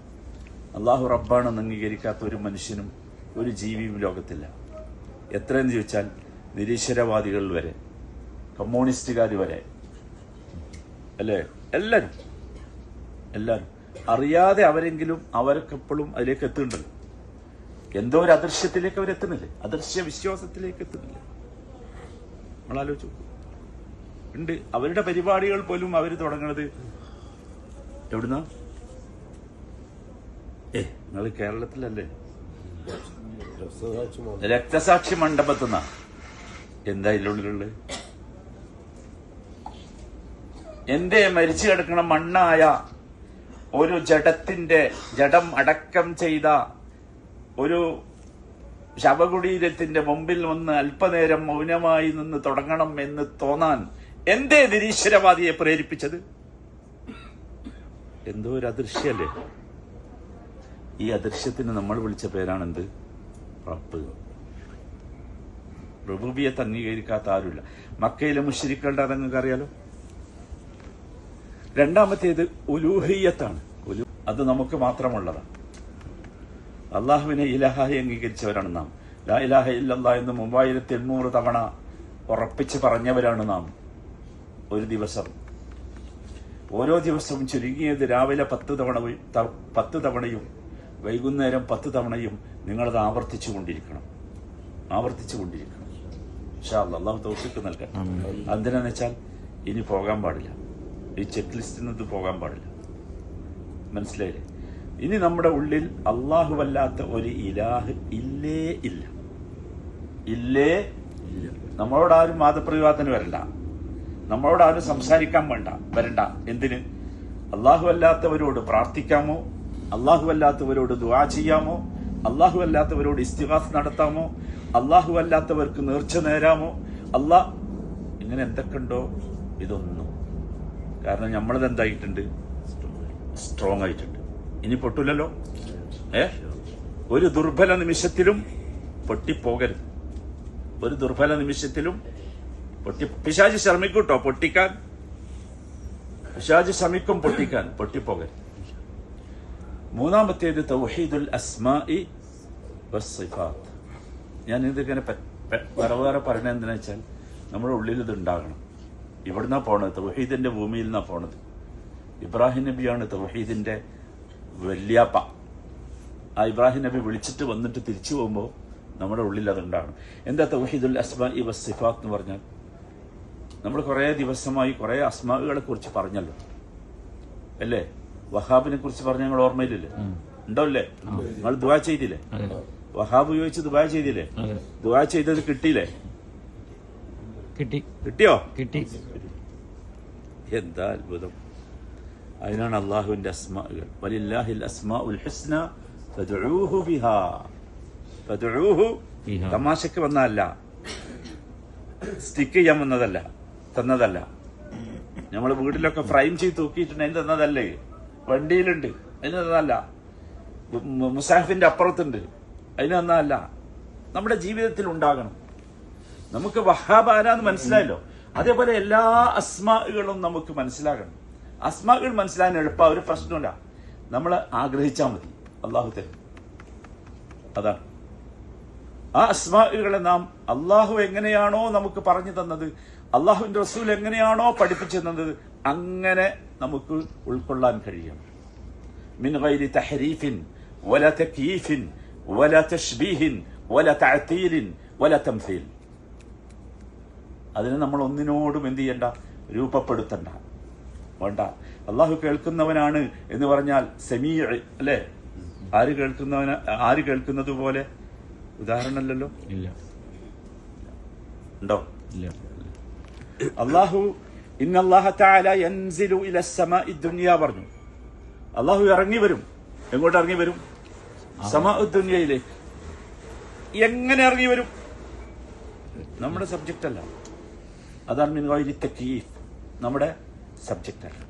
അള്ളാഹു റബ്ബാണെന്ന് അംഗീകരിക്കാത്ത ഒരു മനുഷ്യനും ഒരു ജീവിയും ലോകത്തില്ല. എത്രയെന്ന് ചോദിച്ചാൽ നിരീശ്വരവാദികൾ വരെ, കമ്മ്യൂണിസ്റ്റുകാർ വരെ, അല്ലേ, എല്ലാവരും അറിയാതെ അവരെങ്കിലും അവരൊക്കെ എപ്പോഴും അതിലേക്ക് എത്തുന്നുണ്ടല്ലോ. എന്തോ ഒരു അദൃശ്യത്തിലേക്ക് അവരെത്തുന്നില്ലേ, അദൃശ്യ വിശ്വാസത്തിലേക്ക് എത്തുന്നില്ലേ? നമ്മൾ ആലോചിച്ചു ഉണ്ട്. അവരുടെ പരിപാടികൾ പോലും അവർ തുടങ്ങണത് എവിടുന്നാ? നിങ്ങൾ കേരളത്തിലല്ലേ? രക്തസാക്ഷി മണ്ഡപത്തുനിന്നാ. എന്താ ഇതിലുള്ളിലുള്ളത്? എന്റെ മരിച്ചു കിടക്കണ മണ്ണായ ഒരു ജഡം അടക്കം ചെയ്ത ഒരു ശവകുടീരത്തിന്റെ മുമ്പിൽ വന്ന് അല്പനേരം മൗനമായി നിന്ന് തുടങ്ങണം എന്ന് തോന്നാൻ എന്തേ നിരീശ്വരവാദിയെ പ്രേരിപ്പിച്ചത്? എന്തോ ഒരു അദൃശ്യല്ലേ? ഈ അദൃശ്യത്തിന് നമ്മൾ വിളിച്ച പേരാണെന്ത്? റബ്ബ്. റുബൂബിയത്ത് അംഗീകരിക്കാത്ത ആരുമില്ല. മക്കയിലെ മുശ്രിക്കുകളുടെ അത് നിങ്ങൾക്ക് അറിയാലോ. രണ്ടാമത്തേത് ഉലൂഹിയ്യത്താണ്. അത് നമുക്ക് മാത്രമുള്ളതാണ്. അള്ളാഹുവിനെ ഇലാഹായി അംഗീകരിച്ചവരാണ് നാം. ലാ ഇലാഹ ഇല്ലല്ലാഹ് എന്ന് 3800 തവണ ഉറപ്പിച്ച് പറഞ്ഞവരാണ് നാം. ഒരു ദിവസം, ഓരോ ദിവസവും ചുരുങ്ങിയത് രാവിലെ 10 തവണയും വൈകുന്നേരം 10 തവണയും നിങ്ങളത് ആവർത്തിച്ചു കൊണ്ടിരിക്കണം. ഇൻഷാ അല്ലാഹ് അള്ളാഹു തൗഫീഖ് നൽകാൻ. എന്തിനാന്ന് വെച്ചാൽ ഇനി പോകാൻ പാടില്ല, ഈ ചെക്ക് ലിസ്റ്റിൽ നിന്ന് പോകാൻ പാടില്ല. മനസ്സിലായില്ലേ? ഇനി നമ്മുടെ ഉള്ളിൽ അല്ലാഹുവല്ലാത്ത ഒരു ഇലാഹ് ഇല്ലേ ഇല്ല. നമ്മളോട് ആരും വാദപ്രതിവാദത്തിന് വരണ്ട, നമ്മളോട് ആരും സംസാരിക്കാൻ വരണ്ട. എന്തിന്? അല്ലാഹു അല്ലാത്തവരോട് പ്രാർത്ഥിക്കാമോ? അല്ലാഹു അല്ലാത്തവരോട് ദുആ ചെയ്യാമോ? അല്ലാഹു അല്ലാത്തവരോട് ഇസ്തിഗാസ് നടത്താമോ? അല്ലാഹു അല്ലാത്തവർക്ക് നേർച്ച നേരാമോ? ഇങ്ങനെ എന്തൊക്കെയുണ്ടോ ഇതൊന്നും. കാരണം നമ്മളത് എന്തായിട്ടുണ്ട്? സ്ട്രോങ് ആയിട്ടുണ്ട്. ഇനി പൊട്ടില്ലല്ലോ. ഒരു ദുർബല നിമിഷത്തിലും പൊട്ടിപ്പോകരുത്. ഒരു ദുർബല നിമിഷത്തിലും പിശാച് ശ്രമിക്കൂട്ടോ പൊട്ടിക്കാൻ. പിശാച് ശ്രമിക്കും പൊട്ടിക്കാൻ, പൊട്ടിപ്പോകരുത്. മൂന്നാമത്തേത് തൗഹീദുൽ അസ്മാഇ വസ്സിഫാത്ത്. ഞാൻ ഇതിങ്ങനെ വേറെ പറയണത് എന്തിനാ വെച്ചാൽ നമ്മുടെ ഉള്ളിൽ ഇത് ഉണ്ടാകണം. ഇവിടുന്നാ പോണത്, തൗഹീദിന്റെ ഭൂമിയിൽ നിന്നാ പോണത്. ഇബ്രാഹിം നബിയാണ് തൗഹീദിന്റെ വല്യാപ്പ. ആ ഇബ്രാഹിം നബി വിളിച്ചിട്ട് വന്നിട്ട് തിരിച്ചു പോകുമ്പോൾ നമ്മുടെ ഉള്ളിൽ അതുണ്ടാകണം. എന്താ തൗഹീദുൽ അസ്മാഇ വസ്സിഫാത്ത് എന്ന് പറഞ്ഞാൽ? നമ്മൾ കുറേ ദിവസമായി കുറേ അസ്മാകളെ കുറിച്ച് പറഞ്ഞല്ലോ, അല്ലേ? വഹാബിനെ കുറിച്ച് പറഞ്ഞ ഞങ്ങൾ ഓർമ്മയിലില്ലേ? ഉണ്ടല്ലേ? നിങ്ങൾ ദുആ ചെയ്തില്ലേ? വഹാബ് ചോദിച്ച് ദുആ ചെയ്തില്ലേ? ദുആ ചെയ്തത് കിട്ടിയില്ലേ? കിട്ടിയോ? എന്താ അത്ഭുതം! അതിനാണ് അള്ളാഹുവിന്റെ അസ്മാകൾ. വലില്ലാഹിൽ അസ്മാഉൽ ഹുസ്ന ഫദ്ഉഹു ബിഹാ. തമാശക്ക് വന്നതല്ല, സ്റ്റിക്ക് ചെയ്യാൻ തന്നതല്ല. നമ്മൾ വീട്ടിലൊക്കെ ഫ്രെയിം ചെയ്ത് തൂക്കിയിട്ടുണ്ട്, അതിന് തന്നതല്ലേ? വണ്ടിയിലുണ്ട്, അതിന് തന്നതല്ല. മുസാഫിന്റെ അപ്പുറത്തുണ്ട്, അതിന് തന്നതല്ല. നമ്മുടെ ജീവിതത്തിൽ ഉണ്ടാകണം. നമുക്ക് വഹാബ് ആരാന്ന് മനസ്സിലായല്ലോ. അതേപോലെ എല്ലാ അസ്മാകളും നമുക്ക് മനസ്സിലാകണം. അസ്മാകൾ മനസ്സിലാകാൻ എളുപ്പം, ഒരു പ്രശ്നമില്ല. നമ്മൾ ആഗ്രഹിച്ചാൽ മതി, അള്ളാഹു തരും. അതാണ് ആ അസ്മാകളെ നാം അള്ളാഹു എങ്ങനെയാണോ നമുക്ക് പറഞ്ഞു തന്നത്, അള്ളാഹുവിന്റെ റസൂൽ എങ്ങനെയാണോ പഠിപ്പിച്ചു തന്നത്, അങ്ങനെ നമുക്ക് ഉൾക്കൊള്ളാൻ കഴിയണം. മിൻ ഗൈരി തഹരീഫിൻ വലാ തക്യീഫിൻ വലാ തശ്ബീഹിൻ വലാ തഅതീലിൻ വലാ തംസീൽ. അതിന് നമ്മൾ ഒന്നിനോടും എന്ത് ചെയ്യണ്ട? രൂപപ്പെടുത്തണ്ട, വേണ്ട. അള്ളാഹു കേൾക്കുന്നവനാണ് എന്ന് പറഞ്ഞാൽ സമീഅ അല്ലേ? ആര് കേൾക്കുന്നത് പോലെ ഉദാഹരണമല്ലല്ലോ. ഇല്ല. ഉണ്ടോ? ഇല്ല. അള്ളാഹു ഇന്നല്ലാഹ തആല യൻസിലു ഇല സമാഇ ദുനിയ പറഞ്ഞു. അള്ളാഹു ഇറങ്ങി വരും. എങ്ങോട്ട് ഇറങ്ങി വരും? സമാഉ ദുനിയയിലേക്ക്. എങ്ങനെ ഇറങ്ങി വരും? നമ്മുടെ സബ്ജക്റ്റ് അല്ല. അതാണ് മിൻ ഗൈരി തക്യീഫ്, നമ്മുടെ സബ്ജക്റ്റ് അല്ല.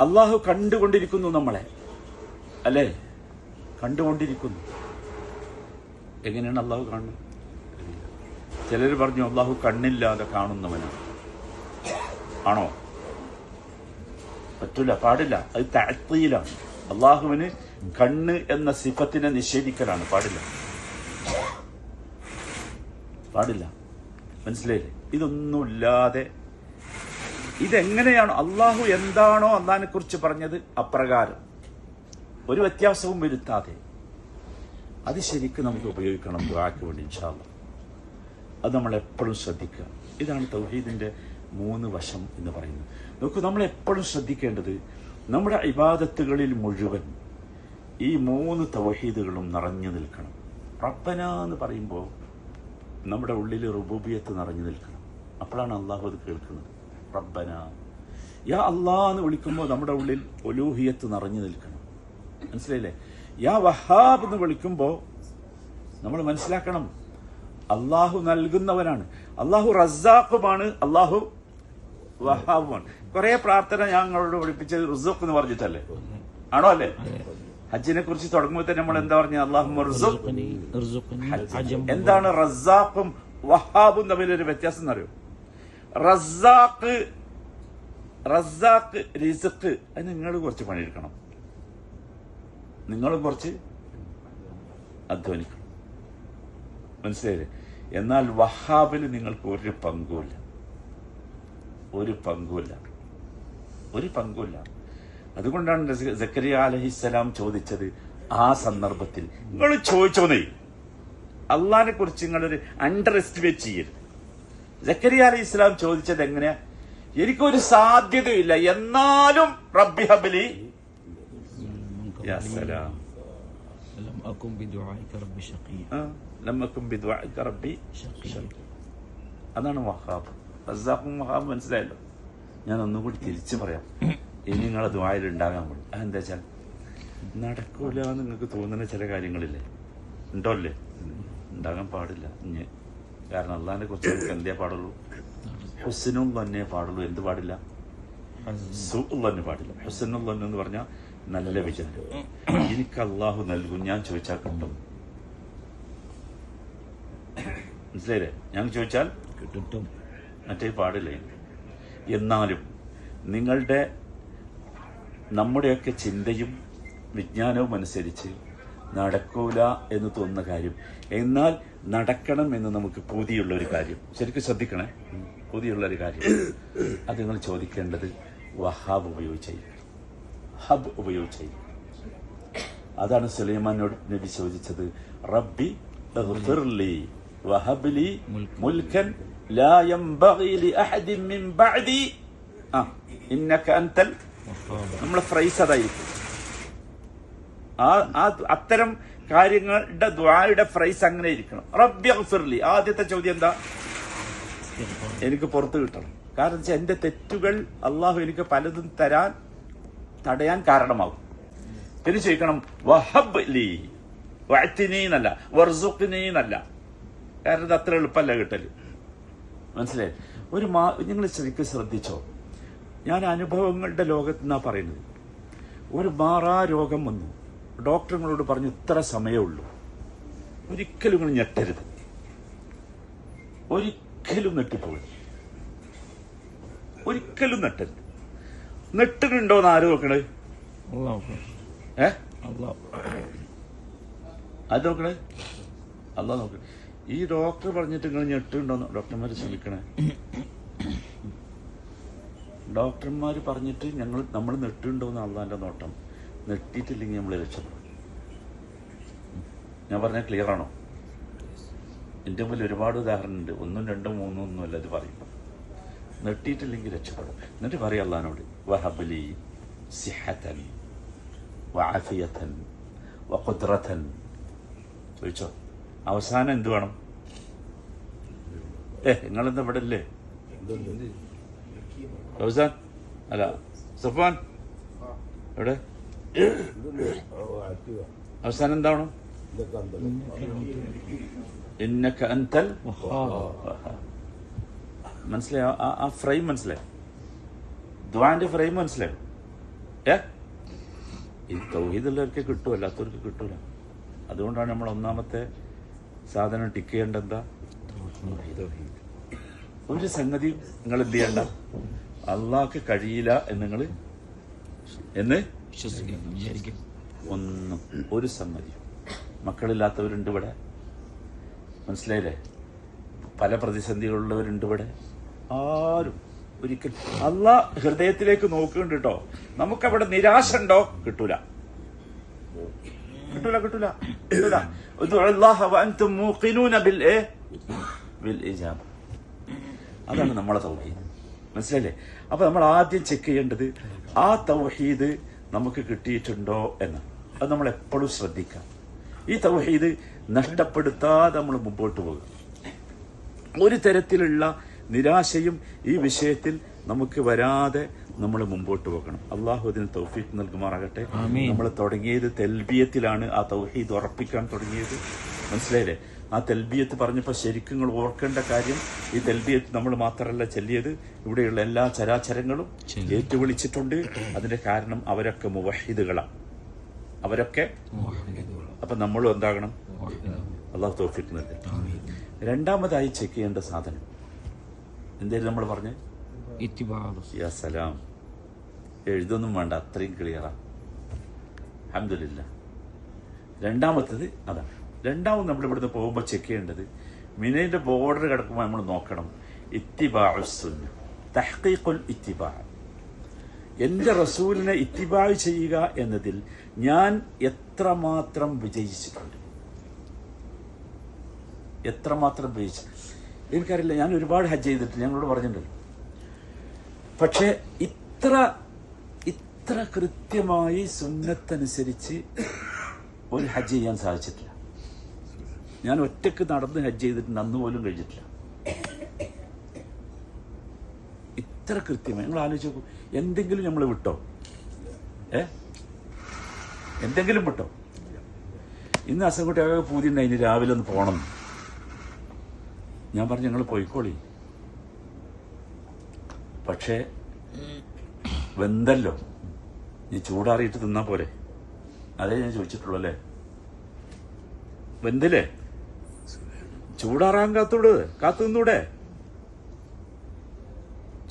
അള്ളാഹു കണ്ടുകൊണ്ടിരിക്കുന്നു നമ്മളെ, അല്ലേ? കണ്ടുകൊണ്ടിരിക്കുന്നു. എങ്ങനെയാണ് അള്ളാഹു കാണുന്നത്? ചിലർ പറഞ്ഞു അള്ളാഹു കണ്ണില്ലാതെ കാണുന്നവനാണ്. ആണോ? പറ്റൂല, പാടില്ല. അത് തഅ്തീലാണ്. അള്ളാഹുവിന് കണ്ണ് എന്ന സിഫത്തിനെ നിഷേധിക്കലാണ്. പാടില്ല, പാടില്ല. മനസ്സിലായില്ലേ? ഇതൊന്നുമില്ലാതെ ഇതെങ്ങനെയാണ്? അള്ളാഹു എന്താണോ അള്ളാഹിനെ കുറിച്ച് പറഞ്ഞത് അപ്രകാരം ഒരു വ്യത്യാസവും വരുത്താതെ അത് ശരിക്കും നമുക്ക് ഉപയോഗിക്കണം ദുആക്ക് വേണ്ടി ഇൻഷാ അല്ലാഹ്. അത് നമ്മൾ എപ്പോഴും ശ്രദ്ധിക്കുക. ഇതാണ് തൗഹീദിന്റെ 3 വശം എന്ന് പറയുന്നത്. നോക്കൂ, നമ്മൾ എപ്പോഴും ശ്രദ്ധിക്കേണ്ടത് നമ്മുടെ ഇബാദത്തുകളിൽ മുഴുവൻ ഈ 3 തൗഹീദുകളും നിറഞ്ഞു നിൽക്കണം. റബ്ബന എന്ന് പറയുമ്പോൾ നമ്മുടെ ഉള്ളിൽ റുബൂബിയത്ത് നിറഞ്ഞു നിൽക്കണം. അപ്പോഴാണ് അള്ളാഹു അത് കേൾക്കുന്നത്. റബ്ബന യാ അല്ലാ എന്ന് വിളിക്കുമ്പോൾ നമ്മുടെ ഉള്ളിൽ ഉലൂഹിയത്ത് നിറഞ്ഞു നിൽക്കണം. മനസ്സിലായില്ലേ? യാ വഹാബ് എന്ന് വിളിക്കുമ്പോൾ നമ്മൾ മനസ്സിലാക്കണം അള്ളാഹു നൽകുന്നവനാണ്. അള്ളാഹു റസാഖുമാണ്, അള്ളാഹു വഹാബുമാണ്. കുറെ പ്രാർത്ഥന ഞങ്ങളോട് പഠിപ്പിച്ചത് റുസുഖ് എന്ന് പറഞ്ഞിട്ടല്ലേ? ആണോ? അല്ലേ? ഹജ്ജിനെ കുറിച്ച് തുടങ്ങുമ്പോൾ തന്നെ നമ്മൾ എന്താ പറഞ്ഞ? അല്ലാഹുമ്മ റുസുഖ്നി. എന്താണ് റസാഖും വഹാബും തമ്മിലൊരു വ്യത്യാസം എന്നറിയോ? റസാഖ് റിസ്ഖ്, അത് നിങ്ങൾ കുറച്ച് പണിയെടുക്കണം, നിങ്ങളും കുറച്ച് അധ്വാനിക്കണം. മനസ്സിലായില്ലേ? എന്നാൽ വഹാബിൽ നിങ്ങൾക്ക് ഒരു പങ്കുമില്ല, ഒരു പങ്കുമില്ല, ഒരു പങ്കുമില്ല. അതുകൊണ്ടാണ് സക്കരിയ അലൈഹിസ്സലാം ചോദിച്ചത്. ആ സന്ദർഭത്തിൽ നിങ്ങൾ ചോദിച്ചോന്നേ, അള്ളാഹിനെ കുറിച്ച് നിങ്ങളൊരു അണ്ടർ എസ്റ്റിമേറ്റ് ചെയ്യരുത്. സക്കരിയ അലൈഹിസ്സലാം ചോദിച്ചത് എങ്ങനെയാ? എനിക്കൊരു സാധ്യതയില്ല, എന്നാലും റബ്ബി ഹബ്ലി. യാ സലാം. ലം അകും ബിദുആഇക റബ്ബി ശഖിയ. ലം അകും ബിദുആഇക റബ്ബി ശഖിയ. അതാണ് വഹാബ്. റസാഖും വഹാബ് മനസ്സിലായല്ലോ? ഞാൻ ഒന്നുകൂടി തിരിച്ചു പറയാം. ഇനി നിങ്ങളെ ദുആയിൽ ഉണ്ടാകാൻ പോലും അതെന്താ വെച്ചാൽ നടക്കൂല എന്ന് നിങ്ങൾക്ക് തോന്നുന്ന ചില കാര്യങ്ങളില്ലേ? ഉണ്ടോ? അല്ലേ? ഉണ്ടാകാൻ പാടില്ല. കാരണം അള്ളാഹിനെ കുറിച്ച് നമുക്ക് എന്തേ പാടുള്ളൂ? ഹുസ്നുൽ തന്നെ പാടുള്ളൂ. എന്ത് പാടില്ല? സുഉൽ തന്നെ പാടില്ല. ഹുസ്നുൽ തന്നെ എന്ന് പറഞ്ഞാൽ നല്ല വിചാരം. എനിക്ക് അള്ളാഹു നൽകും, ഞാൻ ചോദിച്ചാൽ കിട്ടും. മനസ്സിലായില്ലേ? ഞാൻ ചോദിച്ചാൽ കിട്ടും, മറ്റേ പാടില്ല. എന്നാലും നിങ്ങളുടെ നമ്മുടെയൊക്കെ ചിന്തയും വിജ്ഞാനവും അനുസരിച്ച് നടക്കൂല എന്ന് തോന്നുന്ന കാര്യം, എന്നാൽ നടക്കണം എന്ന് നമുക്ക് പൂതിയുള്ള ഒരു കാര്യം, ശരിക്കും ശ്രദ്ധിക്കണേ, പൂതിയുള്ളൊരു കാര്യം, അത് നിങ്ങൾ ചോദിക്കേണ്ടത് വഹാബ് ഉപയോഗിച്ചായിരിക്കും, ഹബ് ഉപയോഗിച്ചായിരിക്കും. അതാണ് സുലൈമാനോട് നബി ചോദിച്ചത്. റബ്ബി ഇഗ്ഫിർലി വഹബ്ലി മുൽക്കൻ ലാ യംബഗി ലിഅഹദിൻ മിൻ ബഅദി ഇന്നക അൻതൽ. നമ്മളെ ഫ്രൈസ് അതായിരിക്കും. അത്തരം കാര്യങ്ങളുടെ ദുആയുടെ ഫ്രൈസ് അങ്ങനെ ഇരിക്കണം. റബ്ബി ഇഗ്ഫിർലി. ആദ്യത്തെ ചോദ്യം എന്താ? എനിക്ക് പുറത്ത് കിട്ടണം. കാരണം വെച്ചാൽ എന്റെ തെറ്റുകൾ അള്ളാഹു എനിക്ക് പലതും തടയാൻ കാരണമാകും. പിന്നെ ചോദിക്കണം വഹബ് ലി വഅ്തിനി എന്നല്ല, വർസുഖ്നി എന്നല്ല. കാരണം ഇത് അത്ര എളുപ്പമല്ല കിട്ടല്. മനസ്സിലായി? നിങ്ങൾ ശരിക്കും ശ്രദ്ധിച്ചോ? ഞാൻ അനുഭവങ്ങളുടെ ലോകത്ത് നിന്നാ പറയുന്നത്. ഒരു മാറാ രോഗം വന്നു, ഡോക്ടറുകളോട് പറഞ്ഞു ഇത്ര സമയമേ ഉള്ളൂ. ഒരിക്കലും നിങ്ങൾ ഞെട്ടരുത്, ഒരിക്കലും നെട്ടിപ്പോകരുത്, ഒരിക്കലും നെട്ടരുത്. നെട്ടുന്നുണ്ടോന്ന് ആര് നോക്കണേ? അത് നോക്കണേ, അല്ലാഹ് നോക്കണേ. ഈ ഡോക്ടർ പറഞ്ഞിട്ട് നിങ്ങൾ ഞെട്ടുണ്ടോന്ന് ഡോക്ടർമാർ ശ്രമിക്കണേ. ഡോക്ടർമാർ പറഞ്ഞിട്ട് നമ്മൾ നെട്ടുണ്ടോന്ന് അള്ളാന്റെ നോട്ടം. നെട്ടിയിട്ടില്ലെങ്കിൽ നമ്മൾ രക്ഷപ്പെടും. ഞാൻ പറഞ്ഞാൽ ക്ലിയർ ആണോ? എൻ്റെ മുമ്പിൽ ഒരുപാട് ഉദാഹരണമുണ്ട്. 1, 2, 3 ഒന്നുമല്ല ഇത് പറയും. നെട്ടിയിട്ടില്ലെങ്കിൽ രക്ഷപ്പെടും. എന്നിട്ട് പറയാം അള്ളാഹിനോട് വഹബ്ലി സിഹതൻ വഅഫിയതൻ വഖുദ്റതൻ. ചോദിച്ചോ? അവസാനം എന്ത് വേണം? നിങ്ങളെന്താ ഇവിടെ അല്ലേ? റൗസാൻ അല്ല സഫാൻ എവിടെ? അവസാനം എന്താണ്? ഇന്നക അൻതൽ മനസ്സിലായോ? ആ ഫ്രെയിം മനസ്സിലായോ? ദുആന്റെ ഫ്രെയിം മനസ്സിലായോ? ഇത് തൗഹീദുള്ളവർക്ക് കിട്ടും, അല്ലാത്തവർക്ക് കിട്ടൂല. അതുകൊണ്ടാണ് നമ്മൾ ഒന്നാമത്തെ സാധനം ടിക്ക് ചെയ്യേണ്ട എന്താ? ഒരു സംഗതി നിങ്ങൾ എന്ത് ചെയ്യണ്ട, അള്ളാഹ്ക്ക് കഴിയില്ല എന്ന് ഒന്നും ഒരു സംഗതി. മക്കളില്ലാത്തവരുണ്ട് ഇവിടെ, മനസ്സിലായില്ലേ? പല പ്രതിസന്ധികളുള്ളവരുണ്ട് ഇവിടെ. ആരും ഒരിക്കലും അള്ളാഹ് ഹൃദയത്തിലേക്ക് നോക്കുന്നുണ്ട് കേട്ടോ. നമുക്കവിടെ നിരാശ ഉണ്ടോ? കിട്ടൂല. അതാണ് നമ്മളെ തൗഹീദ്, മനസ്സിലല്ലേ? അപ്പൊ നമ്മൾ ആദ്യം ചെക്ക് ചെയ്യേണ്ടത് ആ തൗഹീദ് നമുക്ക് കിട്ടിയിട്ടുണ്ടോ എന്ന്. അത് നമ്മൾ എപ്പോഴും ശ്രദ്ധിക്കാം. ഈ തൗഹീദ് നഷ്ടപ്പെടുത്താതെ നമ്മൾ മുമ്പോട്ട് പോകുക. ഒരു തരത്തിലുള്ള നിരാശയും ഈ വിഷയത്തിൽ നമുക്ക് വരാതെ നമ്മൾ മുമ്പോട്ട് പോകണം. അള്ളാഹു അതിന് തൗഫീഖ് നൽകുമാറാകട്ടെ. നമ്മൾ തുടങ്ങിയത് തെൽബിയത്തിലാണ്, ആ തൗഹീദ് ഉറപ്പിക്കാൻ തുടങ്ങിയത്, മനസ്സിലായില്ലേ? ആ തെൽബിയത്ത് പറഞ്ഞപ്പോൾ ശരിക്കും നിങ്ങൾ ഓർക്കേണ്ട കാര്യം, ഈ തെൽബിയത്ത് നമ്മൾ മാത്രമല്ല ചൊല്ലിയത്, ഇവിടെയുള്ള എല്ലാ ചരാചരങ്ങളും ഏറ്റുവിളിച്ചിട്ടുണ്ട്. അതിന്റെ കാരണം അവരൊക്കെ മുവഹിദുകളാണ്, അവരൊക്കെ. അപ്പൊ നമ്മളും എന്താകണം? അള്ളാഹു തൗഫീഖ് നൽകട്ടെ. രണ്ടാമതായി ചെക്ക് ചെയ്യേണ്ട സാധനം എന്തായാലും നമ്മൾ പറഞ്ഞ് യാ സലാം, എഴുതൊന്നും വേണ്ട, അത്രയും ക്ലിയറാ. അൽഹംദുലില്ലാ. രണ്ടാമത്തത് അതാണ്. രണ്ടാമത് നമ്മൾ ഇവിടുന്ന് പോകുമ്പോൾ ചെക്ക് ചെയ്യേണ്ടത്, മിനയുടെ ബോർഡർ കിടക്കുമ്പോൾ നമ്മൾ നോക്കണം ഇത്തിബാഉ സുന്ന, തഹ്ഖീഖുൽ ഇത്തിബാ. എന്റെ റസൂലിനെ ഇത്തിബാ ചെയ്യുക എന്നതിൽ ഞാൻ എത്രമാത്രം വിജയിച്ചിട്ടുണ്ട്, എത്രമാത്രം വിജയിച്ചു എനിക്കറിയില്ല. ഞാൻ ഒരുപാട് ഹജ്ജ് ചെയ്തിട്ട് ഞങ്ങളോട് പറഞ്ഞിട്ടുണ്ടല്ലോ. പക്ഷെ ഇത്ര കൃത്യമായി സുന്നത്തനുസരിച്ച് ഒരു ഹജ്ജ് ചെയ്യാൻ സാധിച്ചിട്ടില്ല. ഞാൻ ഒറ്റക്ക് നടന്ന് ഹജ്ജ് ചെയ്തിട്ടുണ്ട്, അന്ന് പോലും കഴിച്ചിട്ടില്ല. ഇത്ര കൃത്യമായി നിങ്ങൾ ആലോചിച്ച് നോക്കൂ. എന്തെങ്കിലും നമ്മൾ വിട്ടോ? എന്തെങ്കിലും വിട്ടോ? ഇന്ന് അസംകുട്ടിയാകെ പൂതി ഉണ്ടായിന് രാവിലെ ഒന്ന് പോകണം. ഞാൻ പറഞ്ഞു ഞങ്ങൾ പോയിക്കോളി, പക്ഷേ വെന്തല്ലോ, നീ ചൂടാറിയിട്ട് തിന്നാ പോരെ. അതേ ഞാൻ ചോദിച്ചിട്ടുള്ളൂ അല്ലേ? വെന്തില്ലേ? ചൂടാറാൻ കാത്തു നിന്നൂടെ?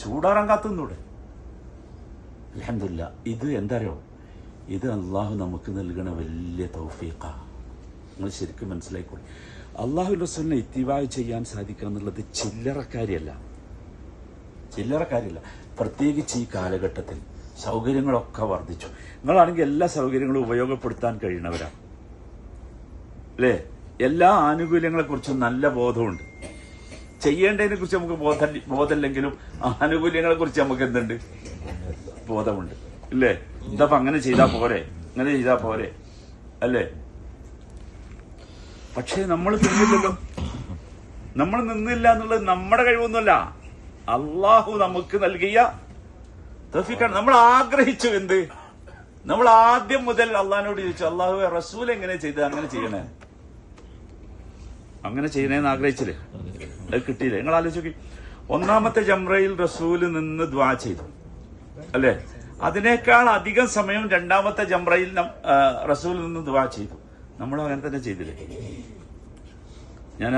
ചൂടാറാൻ കാത്തു നിന്നൂടെ? അൽഹംദുലില്ലാ. ഇത് എന്താറിയോ? ഇത് അള്ളാഹു നമുക്ക് നൽകണ വലിയ തൗഫീഖാ. നിങ്ങൾ ശരിക്കും മനസ്സിലായിക്കോളി. അള്ളാഹു റസൂലിനെ ഇത്തിബാ ചെയ്യാൻ സാധിക്കുക എന്നുള്ളത് ചില്ലറക്കാരിയല്ല. പ്രത്യേകിച്ച് ഈ കാലഘട്ടത്തിൽ സൗകര്യങ്ങളൊക്കെ വർദ്ധിച്ചു. നിങ്ങളാണെങ്കിൽ എല്ലാ സൗകര്യങ്ങളും ഉപയോഗപ്പെടുത്താൻ കഴിയുന്നവരാണ് അല്ലേ? എല്ലാ ആനുകൂല്യങ്ങളെ കുറിച്ചും നല്ല ബോധമുണ്ട്. ചെയ്യേണ്ടതിനെ കുറിച്ച് നമുക്ക് ബോധമില്ലെങ്കിലും ആനുകൂല്യങ്ങളെ കുറിച്ച് നമുക്ക് എന്തുണ്ട്? ബോധമുണ്ട് ഇല്ലേ? ഇതപ്പോ അങ്ങനെ ചെയ്താ പോരെ, ഇങ്ങനെ ചെയ്താ പോരെ അല്ലേ? പക്ഷേ നമ്മൾ നിന്നില്ലല്ലോ. നമ്മൾ നിന്നില്ല എന്നുള്ളത് നമ്മുടെ കഴിവൊന്നുമല്ല, അള്ളാഹു നമുക്ക് നൽകിയ തൗഫീഖാണ്. നമ്മൾ ആഗ്രഹിച്ചു എന്ത്? നമ്മൾ ആദ്യം മുതൽ അള്ളാഹിനോട് ചോദിച്ചു, അള്ളാഹു റസൂൽ എങ്ങനെ ചെയ്ത് അങ്ങനെ ചെയ്യണേ, അങ്ങനെ ചെയ്യണേന്ന് ആഗ്രഹിച്ചില്ലേ? അത് കിട്ടിയില്ലേ? നിങ്ങൾ ആലോചിച്ച് നോക്കി. ഒന്നാമത്തെ ജംറയിൽ റസൂല് നിന്ന് ദ്വാ ചെയ്തു അല്ലേ? അതിനേക്കാൾ അധികം സമയം രണ്ടാമത്തെ ജംറയിൽ റസൂൽ നിന്ന് ദ്വാ ചെയ്തു. നമ്മളും അങ്ങനെ തന്നെ ചെയ്തില്ലേ? ഞാൻ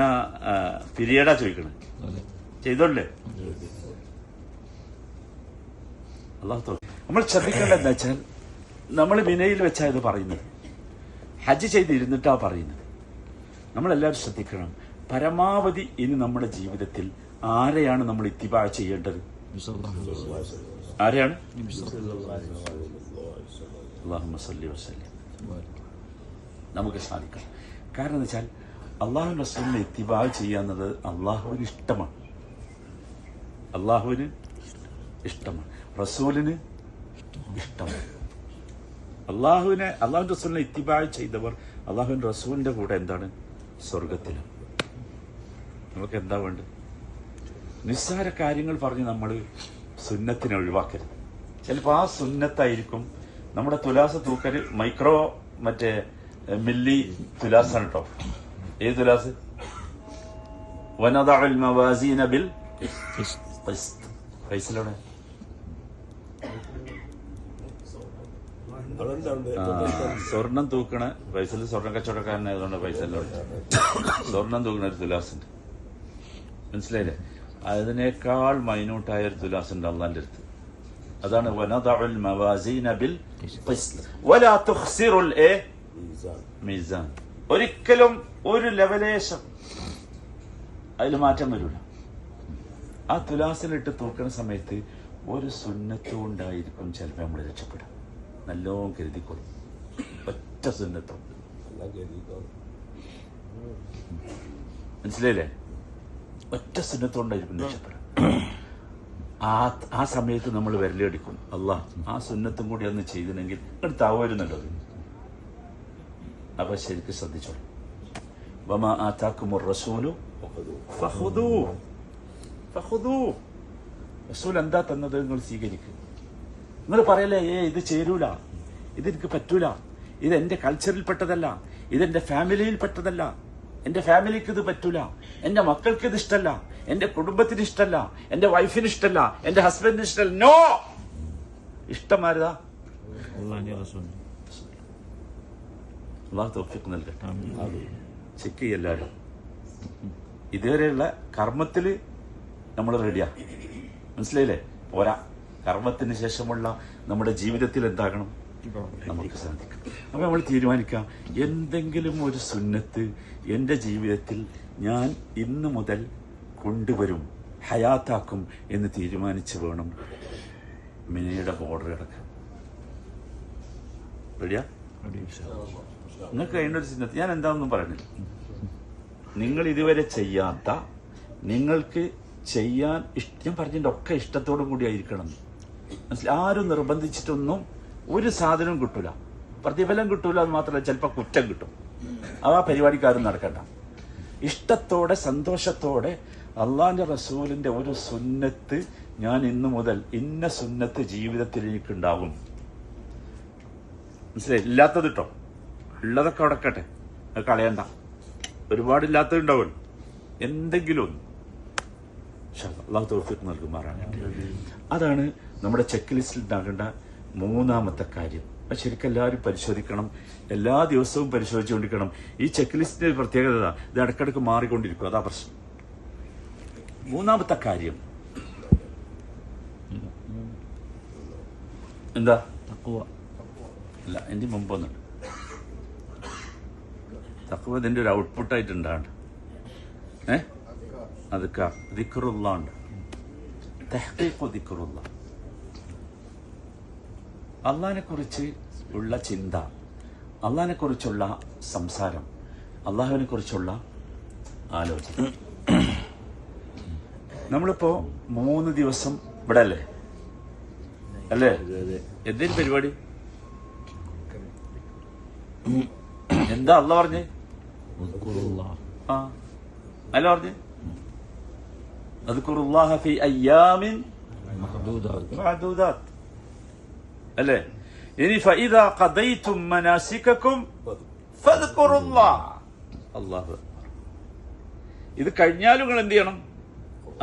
പിരീഡാ ചോദിക്കണേ, ചെയ്തോണ്ടേ? അല്ലാഹു നമ്മൾ ശ്രദ്ധിക്കേണ്ടത് എന്താ വെച്ചാൽ, നമ്മൾ മിനയിൽ വെച്ചാ ഇത് പറയുന്നത്, ഹജ്ജ് ചെയ്തിരുന്നിട്ടാ പറയുന്നത്. നമ്മളെല്ലാവരും ശ്രദ്ധിക്കണം. പരമാവധി ഇനി നമ്മുടെ ജീവിതത്തിൽ ആരെയാണ് നമ്മൾ ഇത്തിബാ ചെയ്യേണ്ടത്? ആരെയാണ്? അല്ലാഹുമ്മ സ്വല്ലി വസല്ലം. നമുക്ക് സാധിക്കണം. കാരണം എന്ന് വെച്ചാൽ അള്ളാഹു റസൂലിനെ ഇത്തിബാ ചെയ്യാന്നത് അള്ളാഹുവിന് ഇഷ്ടമാണ്. അള്ളാഹുവിന് ഇഷ്ടമാണ്, റസൂലിന് ഇഷ്ടമാണ്. അള്ളാഹു റസൂലിനെ ഇത്തിബാ ചെയ്തവർ അള്ളാഹുവിന്റെ റസൂലിന്റെ കൂടെ എന്താണ്? സ്വർഗത്തിലും. നമുക്ക് എന്താ വേണ്ടത്? നിസ്സാര കാര്യങ്ങൾ പറഞ്ഞ് നമ്മൾ സുന്നത്തിനെ ഒഴിവാക്കരുത്. ചിലപ്പോൾ ആ സുന്നത്തായിരിക്കും നമ്മുടെ തുലാസ് തൂക്കല് മൈക്രോ മറ്റേ മില്ലി തുലാസാണ് കേട്ടോ. ഏത് തുലാസ്? വനദഉൽ മവാസീന ബിൽ ഖിസ്ത്. ഫൈസലോടെ സ്വർണം തൂക്കണ ഫൈസൽ സ്വർണ്ണ കച്ചവടക്കാരനായതുകൊണ്ട് ഫൈസലിലോട്ട് സ്വർണം തൂക്കണ ഒരു തുലാസ് ഉണ്ട്, മനസ്സിലായില്ലേ? അതിനേക്കാൾ മൈന്യൂട്ടായ ഒരു തുലാസ് ഉണ്ട് അള്ളാന്റെ അടുത്ത്. അതാണ് വനദഉൽ മവാസീന ബിൽ ഖിസ്ത് വലാ തുഖ്സിറുൽ മീസാൻ. ഒരിക്കലും ഒരു ലെവലേശം അതിൽ മാറ്റം വരില്ല. ആ തുലാസിലിട്ട് തൂക്കുന്ന സമയത്ത് ഒരു സുന്നത്തും ഉണ്ടായിരിക്കും ചിലപ്പോൾ നമ്മൾ രക്ഷപ്പെടാം. നല്ലോണം കരുതിക്കൊള്ളും. ഒറ്റ സുന്നത്തും, മനസ്സിലായില്ലേ? ഒറ്റ സുന്നത്തും ഉണ്ടായിരിക്കും രക്ഷപ്പെടാം. ആ സമയത്ത് നമ്മൾ വിരലടിക്കും, അല്ലാഹ് ആ സുന്നത്തും കൂടി ഒന്ന് ചെയ്തില്ലെങ്കിൽ എടുത്താവുമല്ലോ. അപ്പൊ ശരിക്കും ശ്രദ്ധിച്ചോളൂ. വമാ ആതാക്കുമുർ റസൂലു ഫഖുദൂഹു. റസൂൽ എന്താ തന്നത് നിങ്ങൾ സ്വീകരിക്കുക. നിങ്ങൾ പറയല്ലേ ഇത് ചേരൂല, ഇതെനിക്ക് പറ്റൂല, ഇത് എന്റെ കൾച്ചറിൽ പെട്ടതല്ല, ഇതെന്റെ ഫാമിലിയിൽ പെട്ടതല്ല, എന്റെ ഫാമിലിക്ക് ഇത് പറ്റൂല, എന്റെ മക്കൾക്ക് ഇത് ഇഷ്ടമല്ല, എന്റെ കുടുംബത്തിന് ഇഷ്ടമല്ല, എന്റെ വൈഫിന് ഇഷ്ടമല്ല, എന്റെ ഹസ്ബൻഡിന് ഇഷ്ടമല്ല. നോ, ഇഷ്ടമാരുതാ അല്ലാഹു തൗഫീഖ് നൽകട്ടെ. ചെക്ക് എല്ലാവരും ഇതുവരെയുള്ള കർമ്മത്തില് നമ്മൾ റെഡിയാ, മനസ്സിലായില്ലേ? പോരാ, കർമ്മത്തിന് ശേഷമുള്ള നമ്മുടെ ജീവിതത്തിൽ എന്താകണം നമുക്ക് സാധിക്കും. അപ്പൊ നമ്മൾ തീരുമാനിക്കാം, എന്തെങ്കിലും ഒരു സുന്നത്ത് എന്റെ ജീവിതത്തിൽ ഞാൻ ഇന്ന് മുതൽ കൊണ്ടുവരും, ഹയാത്താക്കും എന്ന് തീരുമാനിച്ച് വേണം മിനയുടെ ബോർഡർ കിടക്കാൻ. റെഡിയാ? നിങ്ങൾക്ക് അതിനൊരു സുന്നത്ത് ഞാൻ എന്താണെന്നും പറയുന്നില്ല. നിങ്ങൾ ഇതുവരെ ചെയ്യാത്ത, നിങ്ങൾക്ക് ചെയ്യാൻ ഞാൻ പറഞ്ഞതിന്റെ ഒക്കെ ഇഷ്ടത്തോടും കൂടി ആയിരിക്കണം. മനസ്സിലായി? ആരും നിർബന്ധിച്ചിട്ടൊന്നും ഒരു സാധനവും കിട്ടൂല, പ്രതിഫലം കിട്ടൂല എന്ന് മാത്രമല്ല, ചിലപ്പോൾ കുറ്റം കിട്ടും. ആ പരിപാടിക്കാരും നടക്കണ്ട. ഇഷ്ടത്തോടെ സന്തോഷത്തോടെ അള്ളാന്റെ റസൂലിന്റെ ഒരു സുന്നത്ത് ഞാൻ ഇന്നു മുതൽ ഇന്ന സുന്നത്ത് ജീവിതത്തിൽ എനിക്കുണ്ടാവും. മനസ്സിലായി? ഇല്ലാത്തത് കേട്ടോ, ഉള്ളതൊക്കെ അടക്കട്ടെ, അത് കളയണ്ട. ഒരുപാടില്ലാത്തത് ഉണ്ടാവുമല്ലോ, എന്തെങ്കിലും ഒന്ന്. അല്ലാഹു തൗഫീഖ് നൽകുമാറാകട്ടെ. അതാണ് നമ്മുടെ ചെക്ക് ലിസ്റ്റിൽ ഉണ്ടാകേണ്ട മൂന്നാമത്തെ കാര്യം. അത് ശരിക്കും എല്ലാവരും പരിശോധിക്കണം, എല്ലാ ദിവസവും പരിശോധിച്ചുകൊണ്ടിരിക്കണം. ഈ ചെക്ക് ലിസ്റ്റിന്റെ പ്രത്യേകത ഇത് ഇടക്കിടക്ക് മാറിക്കൊണ്ടിരിക്കും, അതാ പ്രശ്നം. മൂന്നാമത്തെ കാര്യം എന്താ? അല്ല, എന്റെ മുമ്പൊന്നുണ്ട്. തഖ്വ ഇതിന്റെ ഒരു ഔട്ട്പുട്ടായിട്ടുണ്ടാണ്ട്. അതൊക്കെ ദിക്റുല്ലാഹ് ഉണ്ട്, തഹ്ഖീഖു ദിക്റുല്ലാഹ്. അള്ളാഹിനെ കുറിച്ച് ഉള്ള ചിന്ത, അള്ളാഹിനെ കുറിച്ചുള്ള സംസാരം, അള്ളാഹുവിനെ കുറിച്ചുള്ള ആലോചന. നമ്മളിപ്പോ 3 ദിവസം ഇവിടെ അല്ലേ? എന്തൊരു പരിപാടി? എന്താ അല്ല പറഞ്ഞേ? അല്ല പറഞ്ഞേ അദ്കുറുല്ലാഹ ഫീ അയ്യാമിൻ മഅദൂദാത്ത് അല്ലേ? ഇനി ഫഇദാ ഖദൈതും മനാസികകും ഫദ്കുറുല്ലാഹ്. അല്ലാഹു ഇത് കഴിഞ്ഞാലും നിങ്ങൾ എന്ത് ചെയ്യണം?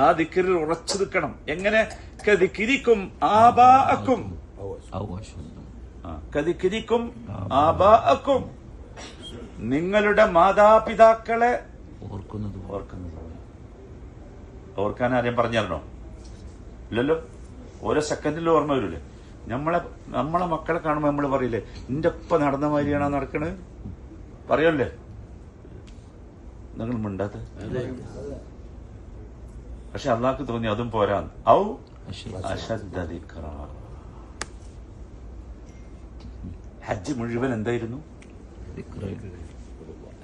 ആ ദിക്റിൽ ഉറച്ചു നിൽക്കണം. എങ്ങനെ? കദിക്രിക്കും ആബാഅക്കും, കദിക്രിക്കും ആബാഅക്കും, നിങ്ങളുടെ മാതാപിതാക്കളെ ഓർക്കുന്നത്. ഓർക്കാൻ ആരെയും പറഞ്ഞായിരുന്നോ? ഇല്ലല്ലോ. ഓരോ സെക്കൻഡിലും ഓർമ്മ വരൂലേ? നമ്മളെ മക്കളെ കാണുമ്പോൾ നമ്മൾ പറയില്ലേ, നിന്റെ ഒപ്പം നടന്ന മാതിരിയാണോ നടക്കണത്? പറയല്ലേ? നിങ്ങൾ മിണ്ടാത്ത. പക്ഷെ അള്ളാഹ്ക്ക് തോന്നി അതും പോരാ. ഔ അശദ്ദ ദിക്റ. ഹജ്ജ് മുഴുവൻ എന്തായിരുന്നു?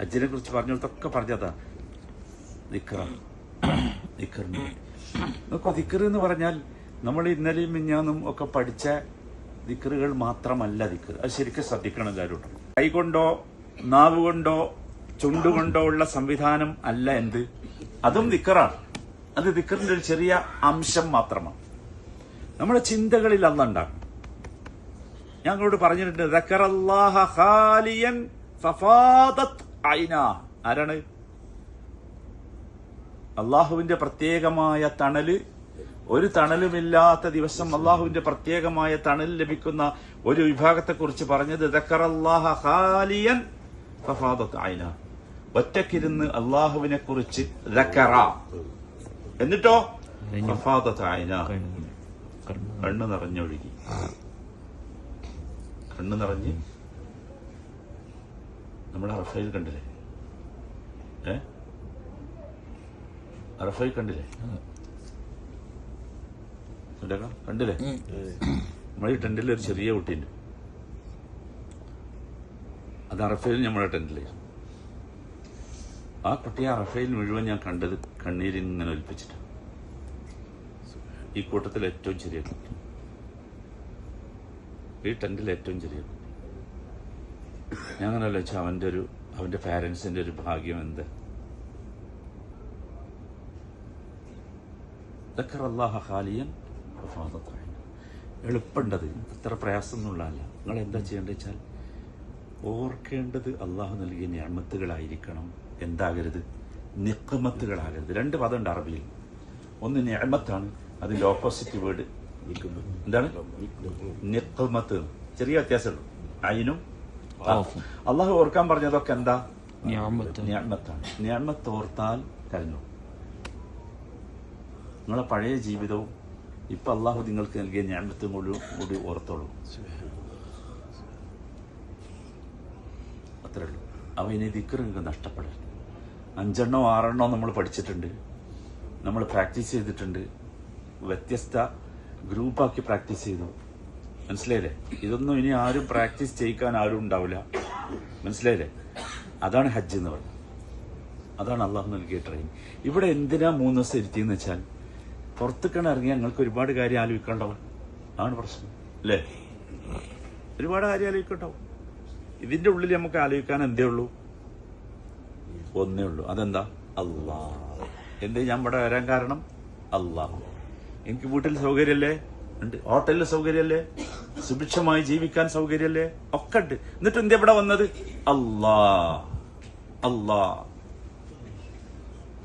ഹജ്ജിനെ കുറിച്ച് പറഞ്ഞതൊക്കെ പറഞ്ഞതാ ദിക്റ. ദിക്ർ എന്ന് പറഞ്ഞാൽ നമ്മൾ ഇന്നലെയും മിഞ്ഞാന്നും ഒക്കെ പഠിച്ച ദിക്റുകൾ മാത്രമല്ല ദിക്ർ. അത് ശരിക്കും ശ്രദ്ധിക്കണം എല്ലാവരും. കൈകൊണ്ടോ നാവുകൊണ്ടോ ചുണ്ടുകൊണ്ടോ ഉള്ള സംവിധാനം അല്ല എന്ത്, അതും ദിക്റാണ്. അത് ദിക്റിന്റെ ഒരു ചെറിയ അംശം മാത്രമാണ്. നമ്മുടെ ചിന്തകളിൽ അല്ലാഹ് ഉണ്ടാകും. ഞങ്ങളോട് പറഞ്ഞിട്ടുണ്ട് ദക്കറല്ലാഹ ഖാലിയൻ ഫഫാദത് ഐനാ. ആരാണ്? അള്ളാഹുവിന്റെ പ്രത്യേകമായ തണല്, ഒരു തണലുമില്ലാത്ത ദിവസം അള്ളാഹുവിന്റെ പ്രത്യേകമായ തണൽ ലഭിക്കുന്ന ഒരു വിഭാഗത്തെ കുറിച്ച് പറഞ്ഞത് ദക്കറല്ലാഹ ഖാലിയൻ ഫഫാദത് ഐനാ. ഒറ്റക്കിരുന്ന് അള്ളാഹുവിനെ കുറിച്ച് ദക്കറ, എന്നിട്ടോ ഫഫാദത് ഐനാ, കണ്ണ് നിറഞ്ഞൊഴുകി. കണ്ണ് നിറഞ്ഞ് നമ്മുടെ അറഫയിൽ കണ്ടില്ലേ? അറഫയിൽ കണ്ടില്ലേ? കണ്ടില്ലേ? നമ്മുടെ ഈ ടെന്റിൽ ഒരു ചെറിയ കുട്ടിയുണ്ട്. അത് അറഫയിൽ നമ്മുടെ ടെന്റില്. ആ കുട്ടിയെ അറഫയിൽ മുഴുവൻ ഞാൻ കണ്ടത് കണ്ണീരിങ്ങനെ ഒലിപ്പിച്ചിട്ട്. ഈ കൂട്ടത്തിൽ ഏറ്റവും ചെറിയ കുട്ടി, ഈ ടെന്റിൽ ഏറ്റവും ചെറിയ കുട്ടി. ഞാൻ അങ്ങനെ വെച്ചാൽ അവന്റെ പാരന്റ്സിന്റെ ഒരു ഭാഗ്യം എന്ത്. എളുപ്പമുണ്ടത്, അത്ര പ്രയാസമൊന്നുമുള്ളതല്ല. നിങ്ങൾ എന്താ ചെയ്യേണ്ടത് വെച്ചാൽ ഓർക്കേണ്ടത് അള്ളാഹു നൽകിയ നിഅമത്തുകളായിരിക്കണം. എന്താകരുത്? നിഖ്മത്തുകളാകരുത്. രണ്ട് പദമുണ്ട് അറബിയിൽ. ഒന്ന് നിഅമത്താണ്, അതിന്റെ ഓപ്പോസിറ്റ് വേർഡ് എന്താണ്? നിഖ്മത്ത്. ചെറിയ വ്യത്യാസമുള്ളൂ. അയിനും അള്ളാഹു ഓർക്കാൻ പറഞ്ഞതൊക്കെ എന്താ? നിഅമത്താണ്. നിഅമത്ത് ഓർത്താൽ കരഞ്ഞു. നിങ്ങളെ പഴയ ജീവിതവും ഇപ്പൊ അള്ളാഹു നിങ്ങൾക്ക് നൽകിയ നിഅമത്തും കൂടി ഓർത്തോളൂ. അത്രേ ഉള്ളൂ. അവ ഇനി ദിക്ർ നിങ്ങൾക്ക് നഷ്ടപ്പെടരുത്. 5 or 6 നമ്മൾ പഠിച്ചിട്ടുണ്ട്, നമ്മൾ പ്രാക്ടീസ് ചെയ്തിട്ടുണ്ട്, വ്യത്യസ്ത ഗ്രൂപ്പാക്കി പ്രാക്ടീസ് ചെയ്തു. മനസ്സിലായില്ലേ? ഇതൊന്നും ഇനി ആരും പ്രാക്ടീസ് ചെയ്യിക്കാൻ ആരും ഉണ്ടാവില്ല. മനസ്സിലായില്ലേ? അതാണ് ഹജ്ജ് എന്ന് പറയുന്നത്. അതാണ് അള്ളാഹു നൽകിയ ട്രെയിൻ. ഇവിടെ എന്തിനാ 3 ദിവസം ഇരുത്തിയെന്ന് വെച്ചാൽ പുറത്തേക്കാണ് ഇറങ്ങിയാൽ ഞങ്ങൾക്ക് ഒരുപാട് കാര്യം ആലോചിക്കണ്ടാവും. അതാണ് പ്രശ്നം അല്ലേ? ഒരുപാട് കാര്യം ആലോചിക്കണ്ടാവും. ഇതിന്റെ ഉള്ളിൽ നമുക്ക് ആലോചിക്കാൻ എന്തേ ഉള്ളൂ? ഒന്നേ ഉള്ളൂ. അതെന്താ? അള്ളാഹ്. എന്തേ ഞാൻ ഇവിടെ വരാൻ കാരണം? അള്ളാഹ്. എനിക്ക് വീട്ടിൽ സൗകര്യമല്ലേ? ഉണ്ട്. ഹോട്ടലിൽ സൗകര്യമല്ലേ? സുഭിക്ഷമായി ജീവിക്കാൻ സൗകര്യമല്ലേ? ഒക്കെ ഉണ്ട്. എന്നിട്ട് എന്താ ഇവിടെ വന്നത്? അള്ളാഹ്. അള്ളാഹ്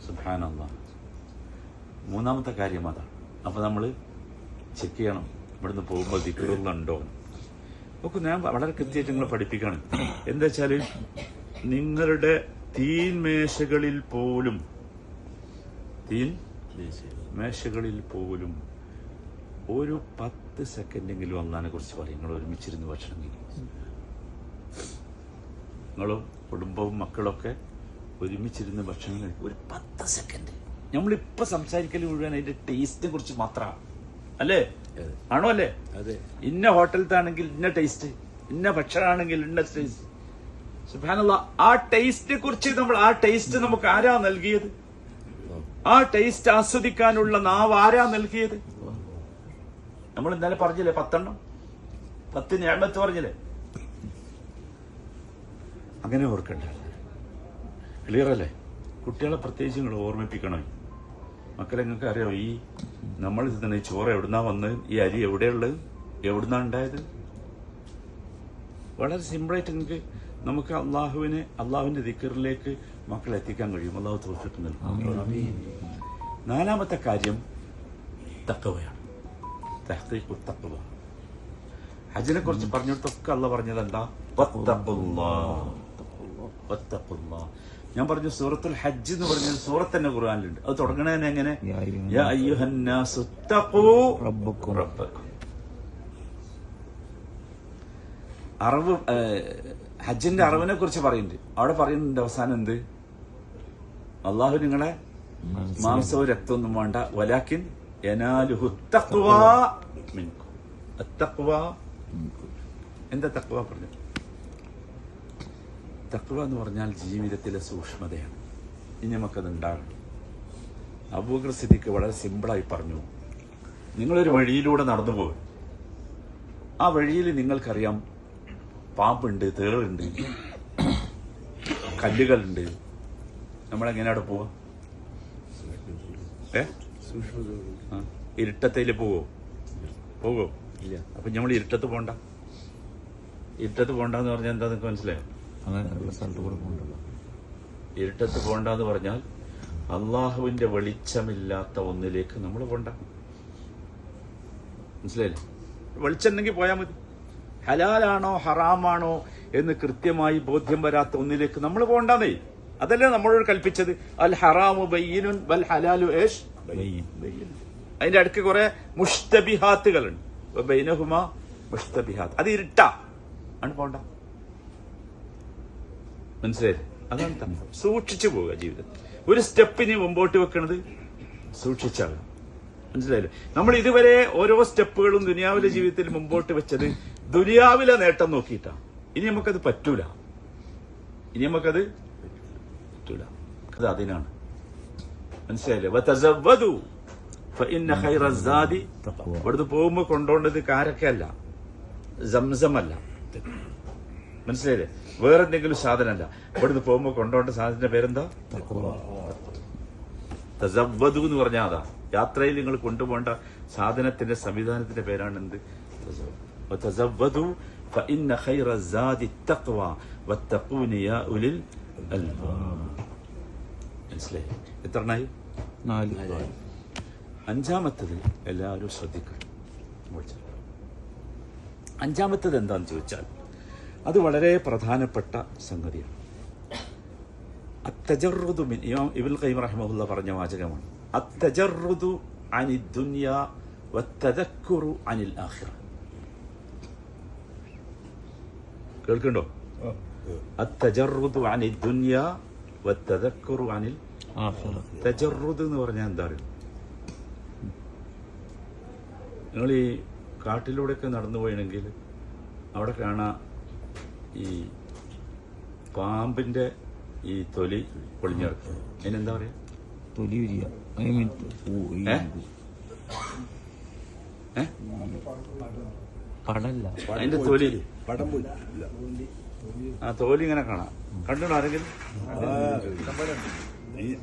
സുബ്ഹാനല്ലാഹ്. മൂന്നാമത്തെ കാര്യം അതാണ്. അപ്പൊ നമ്മള് ചെക്ക് ചെയ്യണം ഇവിടുന്ന് പോകുമ്പോൾ ദിക്റുകളുണ്ടോ. ഒക്കെ ഞാൻ വളരെ കൃത്യമായിട്ട് നിങ്ങളെ പഠിപ്പിക്കണം. എന്താ വെച്ചാല് നിങ്ങളുടെ തീൻ മേശകളിൽ പോലും ഒരു 10 സെക്കൻഡെങ്കിലും അള്ളാഹിനെ കുറിച്ച് പറയും. നിങ്ങൾ ഒരുമിച്ചിരുന്ന് ഭക്ഷണം കഴിക്കും. നിങ്ങളും കുടുംബവും മക്കളൊക്കെ ഒരുമിച്ചിരുന്ന് ഭക്ഷണം കഴിക്കും. ഒരു 10 സെക്കൻഡ്. നമ്മളിപ്പോ സംസാരിക്കൽ മുഴുവൻ അതിന്റെ ടേസ്റ്റിനെ കുറിച്ച് മാത്രമാണ് അല്ലേ? ആണോ? അല്ലേ? ഇന്ന ഹോട്ടലിലാണെങ്കിൽ ഇന്ന ടേസ്റ്റ്, ഇന്ന ഭക്ഷണമാണെങ്കിൽ ഇന്ന ടേസ്റ്റ്. സുബ്ഹാനല്ലാഹ്. ആ ടേസ്റ്റിനെ കുറിച്ച് ആ ടേസ്റ്റ് നമുക്ക് ആരാ നൽകിയത്? ആ ടേസ്റ്റ് ആസ്വദിക്കാനുള്ള നാവ് ആരാ നൽകിയത്? നമ്മൾ ഇന്നലെ പറഞ്ഞില്ലേ 10 നിഅമത്ത് പറഞ്ഞില്ലേ? അങ്ങനെ ഓർക്കണ്ട. ക്ലിയർ അല്ലേ? കുട്ടികളെ പ്രത്യേകിച്ച് നിങ്ങൾ ഓർമ്മിപ്പിക്കണം. മക്കളെ നിങ്ങൾക്ക് അറിയാം, ഈ നമ്മൾ തന്നെ ചോറ് എവിടുന്നാ വന്നത്, ഈ അരി എവിടെയുള്ളത്, എവിടുന്നാ ഉണ്ടായത്? വളരെ സിമ്പിളായിട്ട് നമുക്ക് അള്ളാഹുവിന്റെ ദിക്റിലേക്ക് മക്കളെ എത്തിക്കാൻ കഴിയും. അള്ളാഹു തൗഫീഖ് നൽകും. 4ാമത്തെ കാര്യം തഖ്വയാണ്. തഹ്ഖീഖുത് തഖ്വ. ഹജ്ജിനെ കുറിച്ച് പറഞ്ഞിടത്തൊക്കെ അള്ളാഹ് പറഞ്ഞത് എന്താ? വത്തഖുല്ലാഹ്. ഞാൻ പറഞ്ഞു സൂറത്തുൽ ഹജ്ജ് എന്ന് പറഞ്ഞ സൂറത്ത് തന്നെ ഖുർആനിലുണ്ട്. അത് തുടങ്ങണതന്നെ എങ്ങനെ? യാ അയ്യുഹന്നാസു തഖൂ റബ്ബക്കും. ഹജ്ജിന്റെ അറിവിനെ കുറിച്ച് പറയുന്നുണ്ട്. അവിടെ പറയുന്നുണ്ട് അവസാനം എന്ത്? അള്ളാഹു നിങ്ങളെ മാംസവും രക്തമൊന്നും വേണ്ട, വലാകിൻ യനാലുഹു തഖ്വാ മിൻകും. അത്തഖ്വാ. എന്താ തഖ്വ പറഞ്ഞു? തഖ്വ എന്ന് പറഞ്ഞാൽ ജീവിതത്തിലെ സൂക്ഷ്മതയാണ്. ഇനി നമുക്കത് ഉണ്ടാകണം. അബൂബക്കർ സിദ്ദീഖ് വളരെ സിമ്പിളായി പറഞ്ഞു, നിങ്ങളൊരു വഴിയിലൂടെ നടന്നു പോകും. ആ വഴിയിൽ നിങ്ങൾക്കറിയാം പാമ്പുണ്ട്, തേളുണ്ട്, കല്ലുകളുണ്ട്. നമ്മളെങ്ങനെ അവിടെ പോവാ? ഇരുട്ടത്തേല് പോവോ ഇല്ല. അപ്പൊ നമ്മൾ ഇരുട്ടത്ത് പോണ്ട. ഇരുട്ടത്ത് പോണ്ടെന്ന് പറഞ്ഞാൽ എന്താ നിങ്ങൾക്ക് മനസ്സിലായോ? അങ്ങനെ സ്ഥലത്ത് കൂടെ പോകണ്ടല്ലോ. ഇരുട്ടത്ത് പോണ്ടെന്ന് പറഞ്ഞാൽ അള്ളാഹുവിന്റെ വെളിച്ചമില്ലാത്ത ഒന്നിലേക്ക് നമ്മൾ പോണ്ട. മനസ്സിലായില്ലേ? വെളിച്ചമുണ്ടെങ്കിൽ പോയാൽ മതി. ഹലാലാണോ ഹറാമാണോ എന്ന് കൃത്യമായി ബോധ്യം വരാത്ത ഒന്നിലേക്ക് നമ്മൾ പോകണ്ടെന്നേ. അതല്ലേ നമ്മളോട് കൽപ്പിച്ചത്? അൽ ഹറാമു ബയ്യിനുൻ വൽ ഹലാലു ഏഷ് ബയ്യിൻ. അതിന്റെ അടുക്ക് കുറെ മുഷ്തബിഹാത്തുകളുണ്ട്. ബൈനഹുമാ മുഷ്തബിഹാത്ത്. അത് ഇരുട്ടാ, ആണ് പോണ്ട. മനസ്സിലായില്ലേ? അതാണ് സൂക്ഷിച്ചു പോവുക ജീവിതത്തിൽ. ഒരു സ്റ്റെപ്പിന് മുമ്പോട്ട് വെക്കണത് സൂക്ഷിച്ചാണ്. മനസ്സിലായില്ലേ? നമ്മൾ ഇതുവരെ ഓരോ സ്റ്റെപ്പുകളും ദുനിയാവിലെ ജീവിതത്തിൽ മുമ്പോട്ട് വെച്ചത് ദുനിയാവിലെ നേട്ടം നോക്കിയിട്ടാ. ഇനി നമുക്കത് പറ്റൂല. അത് അതിനാണ്. മനസ്സിലായില്ലേ? വതസവ്വദു ഫഇന്ന ഖൈറസ്സാദി തഖ്വ. ഇവിടുന്ന് പോകുമ്പോ കൊണ്ടുപോകേണ്ടത് കാരക്കല്ല, സംസമല്ല. മനസ്സിലായില്ലേ? വേറെന്തെങ്കിലും സാധനമല്ല. ഇവിടുന്ന് പോകുമ്പോ കൊണ്ടുപോകേണ്ട സാധനത്തിന്റെ പേരെന്താ? തസവ്വദു എന്ന് പറഞ്ഞാൽ അതാ. യാത്രയിൽ നിങ്ങൾ കൊണ്ടുപോകേണ്ട സാധനത്തിന്റെ സംവിധാനത്തിന്റെ പേരാണ് എന്ത്? വതസവ്വദു ഫഇന്ന ഖൈറസ്സാദി തഖ്വ വത്തഖൂനി യാ ഉലിൽ അൽബാബ്. മനസ്സിലായി? എത്രണ്ണായി? 4. അഞ്ചാമത്തത് എല്ലാവരും ശ്രദ്ധിക്കണം. അഞ്ചാമത്തത് എന്താണെന്ന് ചോദിച്ചാൽ അത് വളരെ പ്രധാനപ്പെട്ട സംഗതിയാണ്. അത്തജറുദു മിൻ ഇബ്നുൽ ഖയ്യിം റഹിമഹുല്ലാ പറഞ്ഞ വാചകമാണ്. അത്തജറുദു അനി ദുനിയ വത്തദക്കുറു അനിൽ ആഖിറ. കേൾക്കണ്ടോ? അത്തജറുദു അനി ദുനിയ വത്തദക്കുറു അനിൽ ആഖിറ. തജറുദ് എന്ന് പറഞ്ഞാൽ എന്താ അറിയോ? നിങ്ങൾ ഈ കാട്ടിലൂടെയൊക്കെ നടന്നു പോയെങ്കിൽ അവിടെ കാണാം ഈ പാമ്പിന്റെ ഈ തൊലി പൊളിഞ്ഞിറക്കും. അതിനെന്താ പറയാ? തൊലി ഉരിയ. പടല്ല, അതിന്റെ തൊലി. ആ തോലി ഇങ്ങനെ കാണാം. കണ്ടോ ആരെങ്കിലും?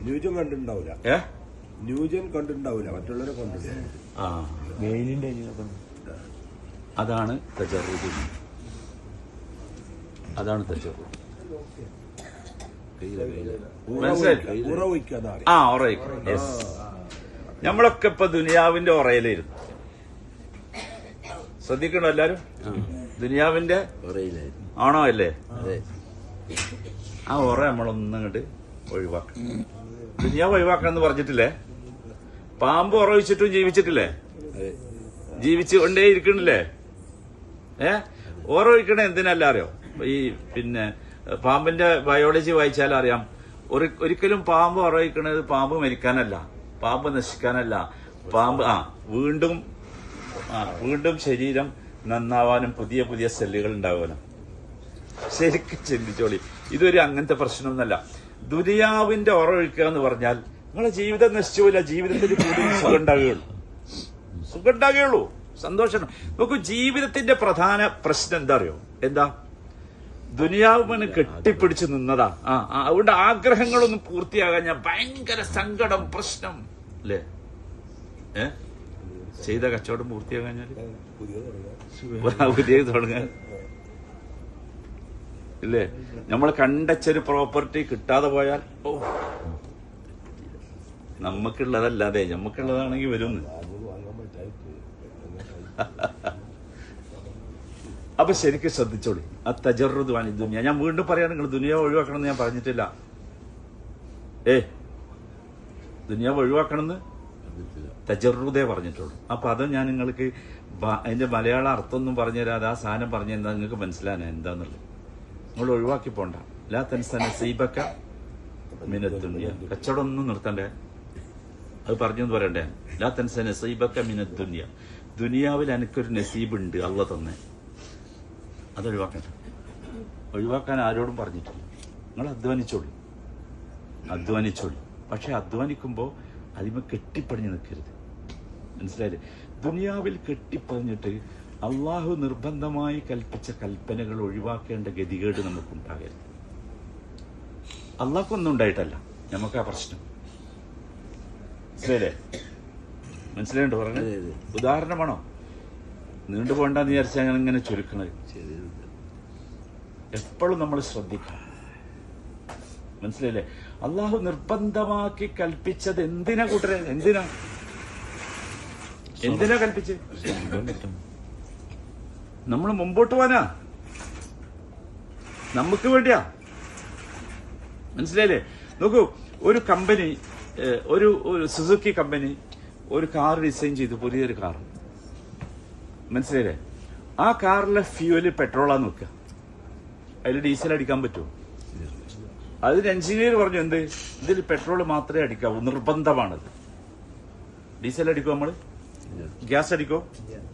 ന്യൂജൻ കണ്ടിട്ടുണ്ടാവില്ല. ന്യൂജൻ കണ്ടിട്ടുണ്ടാവില്ല, മറ്റുള്ളവരെ കണ്ടിട്ടുണ്ട്. ആ, വെയിലിന്റെ അതാണ് തജറുദ്. അതാണ് തജറുദ്. ആ, ഉറയിക്ക. യെസ്. നമ്മളൊക്കെ ഇപ്പൊ ദുനിയാവിന്റെ ഉറയിലായിരുന്നു. ശ്രദ്ധിക്കണോ എല്ലാരും? ദുനിയാവിന്റെ ആണോ അല്ലേ? ആ ഉറ നമ്മളൊന്നും അങ്ങോട്ട് ഒഴിവാക്കണം. ദുനിയാവ് ഒഴിവാക്കണം എന്ന് പറഞ്ഞിട്ടില്ലേ? പാമ്പ് ഉറ വെച്ചിട്ടും ജീവിച്ചിട്ടില്ലേ? ജീവിച്ചു കൊണ്ടേ ഇരിക്കണില്ലേ? ഓറ ഒഴിക്കണ എന്തിനല്ല അറിയോ? ഈ പിന്നെ പാമ്പിന്റെ ബയോളജി വായിച്ചാൽ അറിയാം. ഒരിക്കലും പാമ്പ് ഉറയിക്കണത് പാമ്പ് മരിക്കാനല്ല, പാമ്പ് നശിക്കാനല്ല. പാമ്പ് വീണ്ടും ശരീരം നന്നാവാനും പുതിയ പുതിയ സെല്ലുകൾ ഉണ്ടാവാനും. ശരിക്കും ചിന്തിച്ചോളി, ഇതൊരു അങ്ങനത്തെ പ്രശ്നമൊന്നല്ല. ദുനിയാവിന്റെ ഉറവൊഴിക്കുക എന്ന് പറഞ്ഞാൽ നിങ്ങളെ ജീവിതം നശിച്ചുപോയില്ല, ജീവിതത്തിൽ കൂടുതൽ സുഖം ഉണ്ടാകുകയുള്ളൂ, സന്തോഷം. നോക്കൂ, ജീവിതത്തിന്റെ പ്രധാന പ്രശ്നം എന്താ അറിയോ? എന്താ? ദുനിയാവിന് കെട്ടിപ്പിടിച്ച് നിന്നതാ. അതുകൊണ്ട് ആഗ്രഹങ്ങളൊന്നും പൂർത്തിയാകാൻ ഞാൻ ഭയങ്കര സങ്കടം, പ്രശ്നം അല്ലേ? ചെയ്ത കച്ചവടം പൂർത്തിയാകാഞ്ഞാല് പുതിയ തുടങ്ങാൻ ഇല്ലേ? നമ്മൾ കണ്ടച്ചൊരു പ്രോപ്പർട്ടി കിട്ടാതെ പോയാൽ നമുക്കുള്ളതല്ലാതെ നമുക്കുള്ളതാണെങ്കിൽ വരുന്നു. അപ്പൊ ശരിക്കും ശ്രദ്ധിച്ചോളി. ആ തജറുദ് അനി ദുനിയ. ഞാൻ വീണ്ടും പറയാൻ, നിങ്ങൾ ദുനിയാവ് ഒഴിവാക്കണമെന്ന് ഞാൻ പറഞ്ഞിട്ടില്ല. ദുനിയാവ് ഒഴിവാക്കണമെന്ന് തജറുദേ പറഞ്ഞിട്ടുള്ളൂ. അപ്പൊ അത് ഞാൻ നിങ്ങൾക്ക് അതിന്റെ മലയാള അർത്ഥമൊന്നും പറഞ്ഞുതരാതെ ആ സാധനം പറഞ്ഞു എന്താ നിങ്ങൾക്ക് മനസ്സിലാനാ എന്താന്നുള്ളത്. നിങ്ങൾ ഒഴിവാക്കി പോണ്ട. ലാ തൻസ നസീബക മിനദ് ദുനിയ. കച്ചവടം ഒന്നും നിർത്തണ്ടേ, അത് പറഞ്ഞു പറയണ്ടേ? ലാ തൻസ നസീബക മിനദ് ദുനിയ. ദുനിയാവിൽ എനിക്കൊരു നസീബുണ്ട് അള്ള തന്നെ, അത് ഒഴിവാക്കണ്ട. ഒഴിവാക്കാൻ ആരോടും പറഞ്ഞിട്ടില്ല. നിങ്ങൾ അധ്വാനിച്ചോളി. പക്ഷെ അധ്വാനിക്കുമ്പോൾ അതിമ കെട്ടിപ്പടിഞ്ഞ് നിൽക്കരുത്. മനസ്സിലായില്ലേ? ദുനിയാവിൽ കെട്ടിപ്പറഞ്ഞിട്ട് അള്ളാഹു നിർബന്ധമായി കൽപ്പിച്ച കൽപ്പനകൾ ഒഴിവാക്കേണ്ട ഗതികേട് നമുക്കുണ്ടാകരുത്. അള്ളാഹ്ക്കൊന്നും ഉണ്ടായിട്ടല്ല, നമുക്കാ പ്രശ്നം. മനസ്സിലായില്ലേ? മനസ്സിലായിട്ടോ പറഞ്ഞത്? ഉദാഹരണമാണോ? നീണ്ടു പോകണ്ടെന്ന് വിചാരിച്ചാൽ ഞാൻ ഇങ്ങനെ ചുരുക്കണത്. എപ്പോഴും നമ്മൾ ശ്രദ്ധിക്കണം. മനസ്സിലായില്ലേ? അള്ളാഹു നിർബന്ധമാക്കി കൽപ്പിച്ചത് എന്തിനാ കൂട്ടരെ? എന്തിനാ കൽപ്പിച്ച്? നമ്മൾ മുമ്പോട്ട് പോവാനാ, നമുക്ക് വേണ്ടിയാ. മനസ്സിലായില്ലേ? നോക്കൂ, ഒരു കമ്പനി, ഒരു സുസുക്കി കമ്പനി ഒരു കാർ ഡിസൈൻ ചെയ്തു, പുതിയൊരു കാർ. മനസ്സിലായില്ലേ? ആ കാറിലെ ഫ്യൂവല് പെട്രോളാന്ന് വെക്കുക, അതിൽ ഡീസൽ അടിക്കാൻ പറ്റുമോ? അതിന് എഞ്ചിനീയർ പറഞ്ഞു, എന്ത്, ഇതിൽ പെട്രോൾ മാത്രമേ അടിക്കാവൂ, നിർബന്ധമാണത്. ഡീസൽ അടിക്കോ? നമ്മള് ഗ്യാസ് അടിക്കോ?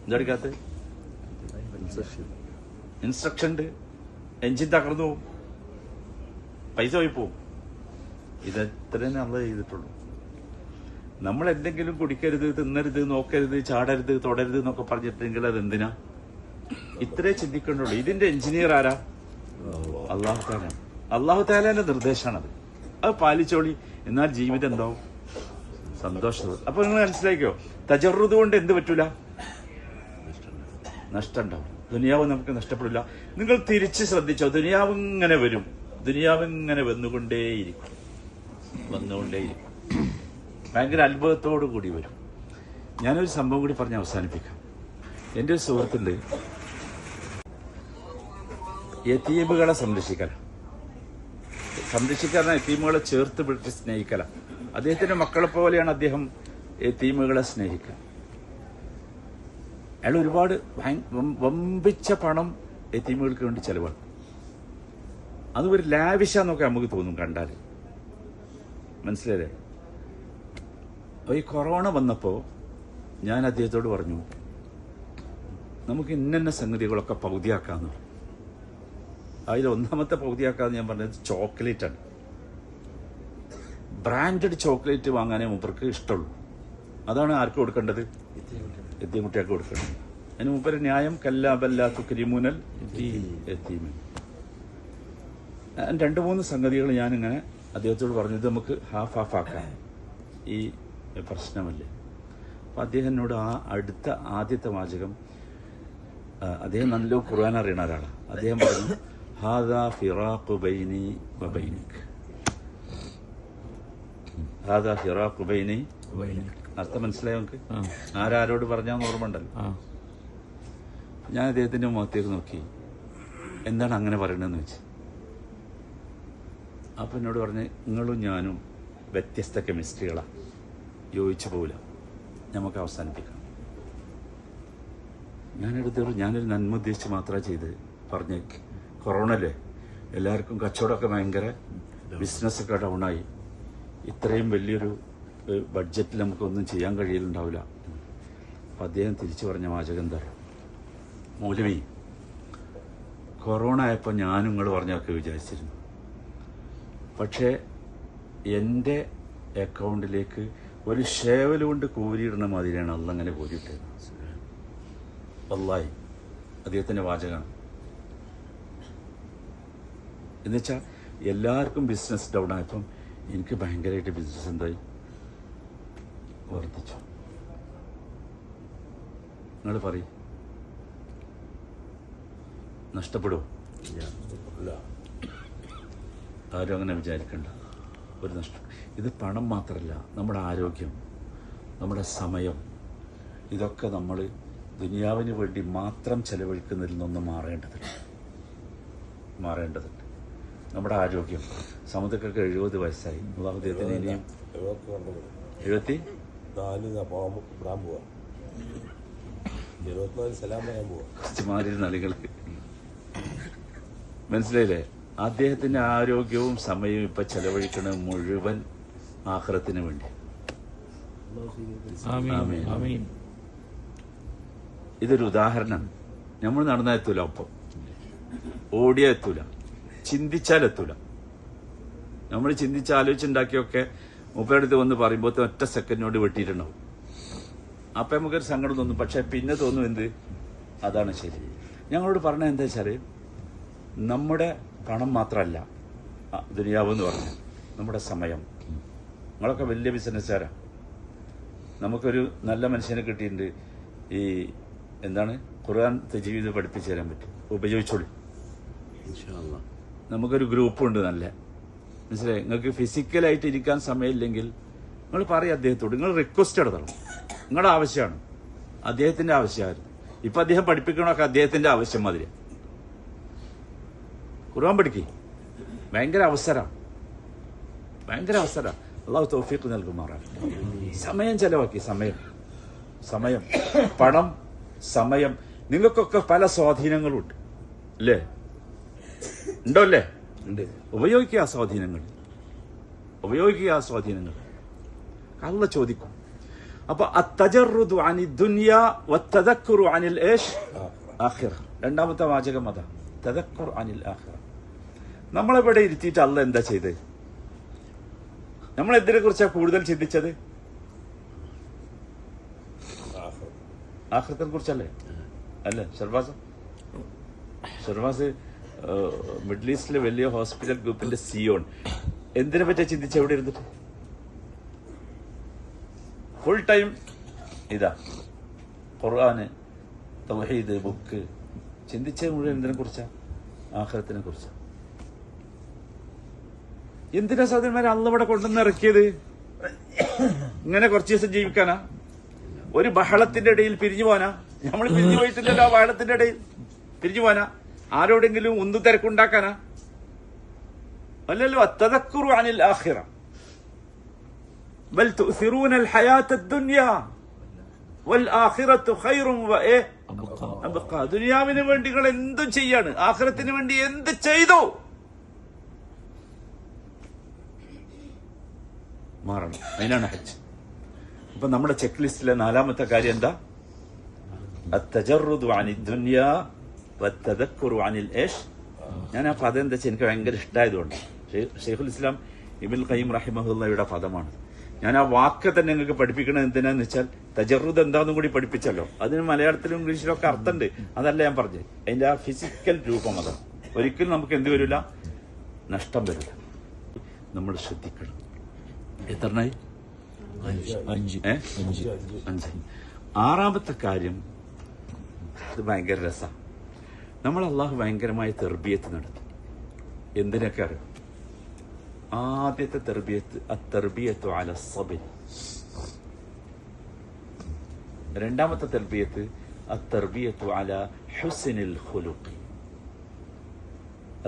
എന്തടിക്കാത്ത? ഇൻസ്ട്രക്ഷൻ ഉണ്ട്. എഞ്ചിൻ തകർന്നു പോവും, പൈസ പോയി പോവും. ഇതെത്ര നമ്മൾ ചെയ്തിട്ടുള്ളൂ. നമ്മൾ എന്തെങ്കിലും കുടിക്കരുത്, തിന്നരുത്, നോക്കരുത്, ചാടരുത്, തൊടരുത് എന്നൊക്കെ പറഞ്ഞിട്ടുണ്ടെങ്കിൽ അതെന്തിനാ? ഇത്രേ ചിന്തിക്കണ്ടുള്ളൂ. ഇതിന്റെ എഞ്ചിനീയർ ആരാ? അള്ളാഹു താല. അള്ളാഹു താലാന്റെ നിർദ്ദേശമാണത്. അത് പാലിച്ചോളി, എന്നാൽ ജീവിതം എന്താവും? സന്തോഷം. അപ്പൊ നിങ്ങൾ മനസ്സിലാക്കിയോ, തജറുദ് കൊണ്ട് എന്ത് പറ്റൂല? നഷ്ടം ഉണ്ടാവും. ദുനിയാവ് നമുക്ക് നഷ്ടപ്പെടില്ല. നിങ്ങൾ തിരിച്ച് ശ്രദ്ധിച്ചോ, ദുനിയാവ് ഇങ്ങനെ വരും, ദുനിയാവ് ഇങ്ങനെ വന്നുകൊണ്ടേയിരിക്കും. ഭയങ്കര അത്ഭുതത്തോടു കൂടി വരും. ഞാനൊരു സംഭവം കൂടി പറഞ്ഞ് അവസാനിപ്പിക്കാം. എൻ്റെ ഒരു സുഹൃത്തുണ്ട്, യതീമുകളെ സംരക്ഷിക്കല, യതീമുകളെ ചേർത്ത് പിടിച്ച് സ്നേഹിക്കല. അദ്ദേഹത്തിന്റെ മക്കളെ പോലെയാണ് അദ്ദേഹം യതീമുകളെ സ്നേഹിക്കുക. അയാൾ ഒരുപാട് വമ്പിച്ച പണം യതീമുകൾക്ക് വേണ്ടി ചെലവാണ്. അത് ഒരു ലാവിഷാന്നൊക്കെ നമുക്ക് തോന്നും കണ്ടാൽ. മനസ്സിലായില്ലേ? അപ്പൊ ഈ കൊറോണ വന്നപ്പോ ഞാൻ അദ്ദേഹത്തോട് പറഞ്ഞു, നമുക്ക് ഇന്ന സംഗതികളൊക്കെ പകുതിയാക്കാന്ന്. അതിൽ ഒന്നാമത്തെ പകുതിയാക്കാന്ന് ഞാൻ പറഞ്ഞത് ചോക്ലേറ്റ് ആണ്. ബ്രാൻഡഡ് ചോക്ലേറ്റ് വാങ്ങാനേ മൂപ്പർക്ക് ഇഷ്ടമുള്ളൂ. അതാണ് ആർക്ക് കൊടുക്കേണ്ടത്? എത്തിയ കുട്ടികൾക്ക് കൊടുക്കേണ്ടത്. അതിന് മൂപ്പര് ന്യായം കല്ലാബല്ലാത്തു കരിമൂനൽ എത്തീമൻ. 2-3 സംഗതികൾ ഞാനിങ്ങനെ അദ്ദേഹത്തോട് പറഞ്ഞു, ഇത് നമുക്ക് ഹാഫ് ആക്കാം, ഈ പ്രശ്നമല്ലേ. അപ്പം അദ്ദേഹം എന്നോട് ആദ്യത്തെ വാചകം, അദ്ദേഹം നല്ല ഖുർആൻ അറിയണ ഒരാളാണ്. അദ്ദേഹം പറഞ്ഞു, ഹാദാ ഫിറാഖു ബൈനി വബൈനിക്. ഹാദാ ഫിറാഖു ബൈനി. അർത്ഥം മനസ്സിലായോ നമുക്ക്? ആരോട് പറഞ്ഞാന്ന് ഓർമ്മ ഉണ്ടല്ലോ. ഞാൻ അദ്ദേഹത്തിന്റെ മുഖത്തേക്ക് നോക്കി, എന്താണ് അങ്ങനെ പറയണെന്ന് വെച്ച്. അപ്പൊ എന്നോട് പറഞ്ഞ്, നിങ്ങളും ഞാനും വ്യത്യസ്ത കെമിസ്ട്രികളാണ്, യോജിച്ചു പോവില്ല, നമുക്ക് അവസാനിപ്പിക്കാം. ഞാനൊരു നന്മ ഉദ്ദേശിച്ച് മാത്രമാണ് ചെയ്ത് പറഞ്ഞ്, കൊറോണ അല്ലേ, എല്ലാവർക്കും കച്ചവടമൊക്കെ ഭയങ്കര, ബിസിനസ്സൊക്കെ ഡൗണായി, ഇത്രയും വലിയൊരു ബഡ്ജറ്റിൽ നമുക്കൊന്നും ചെയ്യാൻ കഴിയലുണ്ടാവില്ല. അപ്പം അദ്ദേഹം തിരിച്ചു പറഞ്ഞ വാചകം എന്താ? മൗലവി, കൊറോണ ആയപ്പോൾ ഞാനും നിങ്ങൾ പറഞ്ഞൊക്കെ വിചാരിച്ചിരുന്നു, പക്ഷേ എൻ്റെ അക്കൗണ്ടിലേക്ക് ഒരു ഷേവൽ കൊണ്ട് കോരിയിടുന്ന മാതിരിയാണ് അന്നങ്ങനെ കോരിയിട്ടത്. വല്ലാഹി അദ്ദേഹത്തിൻ്റെ വാചകമാണ്. എന്നുവെച്ചാൽ എല്ലാവർക്കും ബിസിനസ് ഡൗൺ ആയപ്പം എനിക്ക് ഭയങ്കരമായിട്ട് ബിസിനസ് എന്തായി വർദ്ധിച്ചു. നിങ്ങൾ പറയും, നഷ്ടപ്പെടുമോ? ആരും അങ്ങനെ വിചാരിക്കണ്ട. ഒരു നഷ്ടം. ഇത് പണം മാത്രമല്ല, നമ്മുടെ ആരോഗ്യം, നമ്മുടെ സമയം, ഇതൊക്കെ നമ്മൾ ദുനിയാവിന് വേണ്ടി മാത്രം ചെലവഴിക്കുന്നതിൽ നിന്ന് മാറേണ്ടതുണ്ട്. നമ്മുടെ ആരോഗ്യം, സമുദ്രക്കൊക്കെ 70 വയസ്സായി. അദ്ദേഹത്തിന് ഇനിയും 74 നളികൾക്ക്. മനസ്സിലായില്ലേ? അദ്ദേഹത്തിന്റെ ആരോഗ്യവും സമയവും ഇപ്പൊ ചെലവഴിക്കണത് മുഴുവൻ ആഖിറത്തിന് വേണ്ടി. ഇതൊരു ഉദാഹരണം. നമ്മൾ നടന്നാൽ എത്തൂല, ഒപ്പം ഓടിയാ എത്തൂല, ചിന്തിച്ചാലെത്തൂല. നമ്മൾ ആലോചിച്ചുണ്ടാക്കിയൊക്കെ മൂപ്പരടുത്ത് വന്ന് പറയുമ്പോൾ ഒറ്റ സെക്കൻഡിനോട് വെട്ടിയിട്ടുണ്ടാവും. അപ്പം നമുക്കൊരു സങ്കടം തോന്നും. പക്ഷെ പിന്നെ തോന്നും, എന്ത്, അതാണ് ശരി. ഞങ്ങളോട് പറഞ്ഞത് എന്താ വെച്ചാല്, നമ്മുടെ പണം മാത്രമല്ല ദുനിയാവ് എന്ന് പറഞ്ഞാൽ നമ്മുടെ സമയം. നിങ്ങളൊക്കെ വലിയ ബിസിനസ്സുകാരാണ്, നമുക്കൊരു നല്ല മനുഷ്യനെ കിട്ടിയിട്ടുണ്ട്. ഈ എന്താണ് ഖുർആൻ തജ്വീദ് പഠിപ്പിച്ചു തരാൻ പറ്റും, ഉപയോഗിച്ചോളൂ. നമുക്കൊരു ഗ്രൂപ്പുണ്ട് നല്ല, മനസ്സിലായി? നിങ്ങൾക്ക് ഫിസിക്കലായിട്ട് ഇരിക്കാൻ സമയമില്ലെങ്കിൽ നിങ്ങൾ പറയും അദ്ദേഹത്തോട്, നിങ്ങൾ റിക്വസ്റ്റ് നടത്തണം. നിങ്ങളുടെ ആവശ്യമാണ്, അദ്ദേഹത്തിന്റെ ആവശ്യമായിരുന്നു. ഇപ്പൊ അദ്ദേഹം പഠിപ്പിക്കണമൊക്കെ അദ്ദേഹത്തിന്റെ ആവശ്യം മാതിരി. ഖുർആൻ പഠിക്കേ, ഭയങ്കര അവസരമാണ്, ഭയങ്കര അവസരമാണ്. അള്ളാഹു തൗഫീഖ് നൽകുമാറാണ്. സമയം ചെലവാക്കി, സമയം, പണം, സമയം. നിങ്ങൾക്കൊക്കെ പല സ്വാധീനങ്ങളുണ്ട് അല്ലേ? ഉണ്ടോ അല്ലേ? ഉണ്ട്. ഉപയോഗിക്കുക ആ സ്വാധീനങ്ങൾ, അള്ളാഹ് ചോദിക്കും. അപ്പൊ അത്തജറുദു അനി ദുനിയ വത്തദക്കുറു അനിൽ ഏഷ് ആഖിറ. രണ്ടാമത്തെ വാചകം അതാ, തദക്കുർ അനിൽ ആഖിറ. നമ്മളെവിടെ ഇരുത്തിയിട്ട് അള്ളാഹ് എന്താ ചെയ്തത്? നമ്മൾ എന്തിനെ കുറിച്ചാണ് കൂടുതൽ ചിന്തിച്ചത്? ആഖിറത്തിനെ കുറിച്ചല്ലേ? അല്ലേ ഷർവാസ് മിഡിൽ ഈസ്റ്റിലെ വലിയ ഹോസ്പിറ്റൽ ഗ്രൂപ്പിന്റെ സിയോൺ എന്തിനെ പറ്റിയാ ചിന്തിച്ച? എവിടെ ഇരുന്നിട്ട് ഫുൾ ടൈം ഇതാ ഖുർആന്, തൗഹീദ്, ബുക്ക്. ചിന്തിച്ച മുഴുവൻ എന്തിനെ കുറിച്ചാ? ആഖിറത്തിനെ കുറിച്ചാ. എന്തിനാ സഹോദരന്മാരെ അള്ളാഹ് ഇവിടെ കൊണ്ടുവന്ന് ഇറക്കിയത്? ഇങ്ങനെ കുറച്ച് ദിവസം ജീവിക്കാനാ? ഒരു ബഹളത്തിന്റെ ഇടയിൽ പിരിഞ്ഞു പോനാ? നമ്മൾ പിരിഞ്ഞു പോയിട്ടില്ലല്ലോ. ആ ബഹളത്തിന്റെ ഇടയിൽ പിരിഞ്ഞു പോനാ? ആരോടെങ്കിലും ഒന്നു തിരക്കുണ്ടാക്കാനാ? അല്ലല്ലോ. അത്തദക്കുറു അനിൽ ആഖിറ ബൽ തുസിറൂനൽ ഹയാത്തദ് ദുനിയ വൽ ആഖിറത്തു ഖൈറുൻ വഅബ്ഖാ. ദുനിയാവിന് വേണ്ടി നിങ്ങൾ എന്തും ചെയ്യാണ്, ആഖിറത്തിന് വേണ്ടി എന്ത് ചെയ്തു മാറണം. അതിനാണ് ഹജ്ജ്. അപ്പൊ നമ്മുടെ ചെക്ക് ലിസ്റ്റിലെ 4ാമത്തെ കാര്യം എന്താ? അത്തജറുദു അനി ദുനിയ വത്തദക്കുറു അനിൽ ഏഷ്. ഞാൻ ആ പദം എന്താ വെച്ചാൽ എനിക്ക് ഭയങ്കര ഇഷ്ടമായതുകൊണ്ട്, ഷെയ്ഖുൽ ഇസ്ലാം ഇബ്നുൽ ഖയ്യിം റഹിമഹുള്ളയുടെ പദമാണ്. ഞാൻ ആ വാക്ക് തന്നെ നിങ്ങൾക്ക് പഠിപ്പിക്കണത് എന്തിനാന്ന് വെച്ചാൽ തജറുദ് എന്താണെന്നും കൂടി പഠിപ്പിച്ചല്ലോ. അതിന് മലയാളത്തിലും ഇംഗ്ലീഷിലും ഒക്കെ അർത്ഥമുണ്ട്. അതല്ല ഞാൻ പറഞ്ഞത്, അതിന്റെ ആ ഫിസിക്കൽ രൂപം അതാണ്. ഒരിക്കലും നമുക്ക് എന്ത് വരില്ല, നഷ്ടം വരില്ല. നമ്മൾ ശ്രദ്ധിക്കണം. എത്രണ്ണായി? 5. 6ാമത്തെ കാര്യം, ഇത് ഭയങ്കര രസമാണ്. നമ്മൾ അള്ളാഹു ഭയങ്കരമായ തെർബിയത്ത് നടത്തി. എന്തിനൊക്കെ അറിയാം? ആദ്യത്തെ തെർബിയത്ത് അത്തർബിയത്തു അല സബർ. രണ്ടാമത്തെ തെർബിയത്ത് അത്തർബിയത്തു അല ഹുസ്നിൽ ഖുലുഖ്.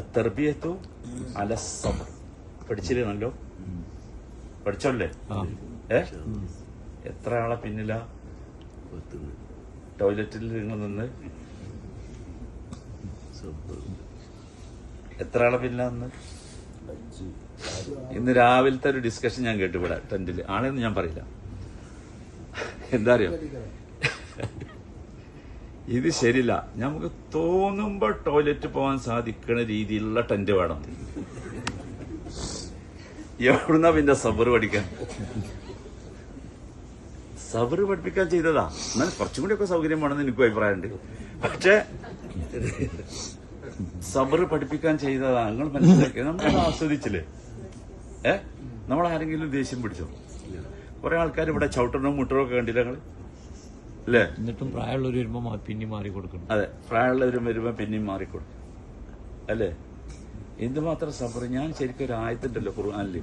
അത്തർബിയത്തു അല സബർ പഠിച്ചില്ലല്ലോ? പഠിച്ചോല്ലേ? എത്ര ആളെ പിന്നിലാ ടോയ്ലറ്റിൽ നിന്ന്? എത്ര ആളെ പിന്നിലാ നിന്ന്? ഇന്ന് രാവിലത്തെ ഒരു ഡിസ്കഷൻ ഞാൻ കേട്ടു ഇവിടെ ടെന്റില്. ആളെന്ന് ഞാൻ പറയില്ല. എന്താ അറിയോ, ഇത് ശരിയില്ല. നമുക്ക് തോന്നുമ്പോ ടോയ്ലറ്റ് പോകാൻ സാധിക്കുന്ന രീതിയിലുള്ള ടെന്റ് വേണം. എവിടുന്നാ പിന്നെ സബർ പഠിക്കാൻ? സബർ പഠിപ്പിക്കാൻ ചെയ്തതാ. എന്നാൽ കുറച്ചും കൂടിയൊക്കെ സൗകര്യം വേണമെന്ന് എനിക്കും അഭിപ്രായമുണ്ട്. പക്ഷെ സബർ പഠിപ്പിക്കാൻ ചെയ്തതാ. നിങ്ങൾ മനസ്സിലാക്കി, നമ്മൾ ആസ്വദിച്ചില്ലേ? നമ്മൾ ആരെങ്കിലും ദേഷ്യം പിടിച്ചോ? കുറെ ആൾക്കാർ ഇവിടെ ചവിട്ടണോ മുട്ടറോ ഒക്കെ കണ്ടില്ല നിങ്ങൾ അല്ലേ? എന്നിട്ടും പ്രായമുള്ളവർ വരുമ്പോ പിന്നെയും മാറി കൊടുക്കണം. അതെ, പ്രായമുള്ളവരും വരുമ്പോ പിന്നെയും മാറിക്കൊടുക്കും അല്ലേ? എന്തുമാത്രം സബർ. ഞാൻ ശരിക്കും ഒരു ആയത്തുണ്ടല്ലോ ഖുർആനില്,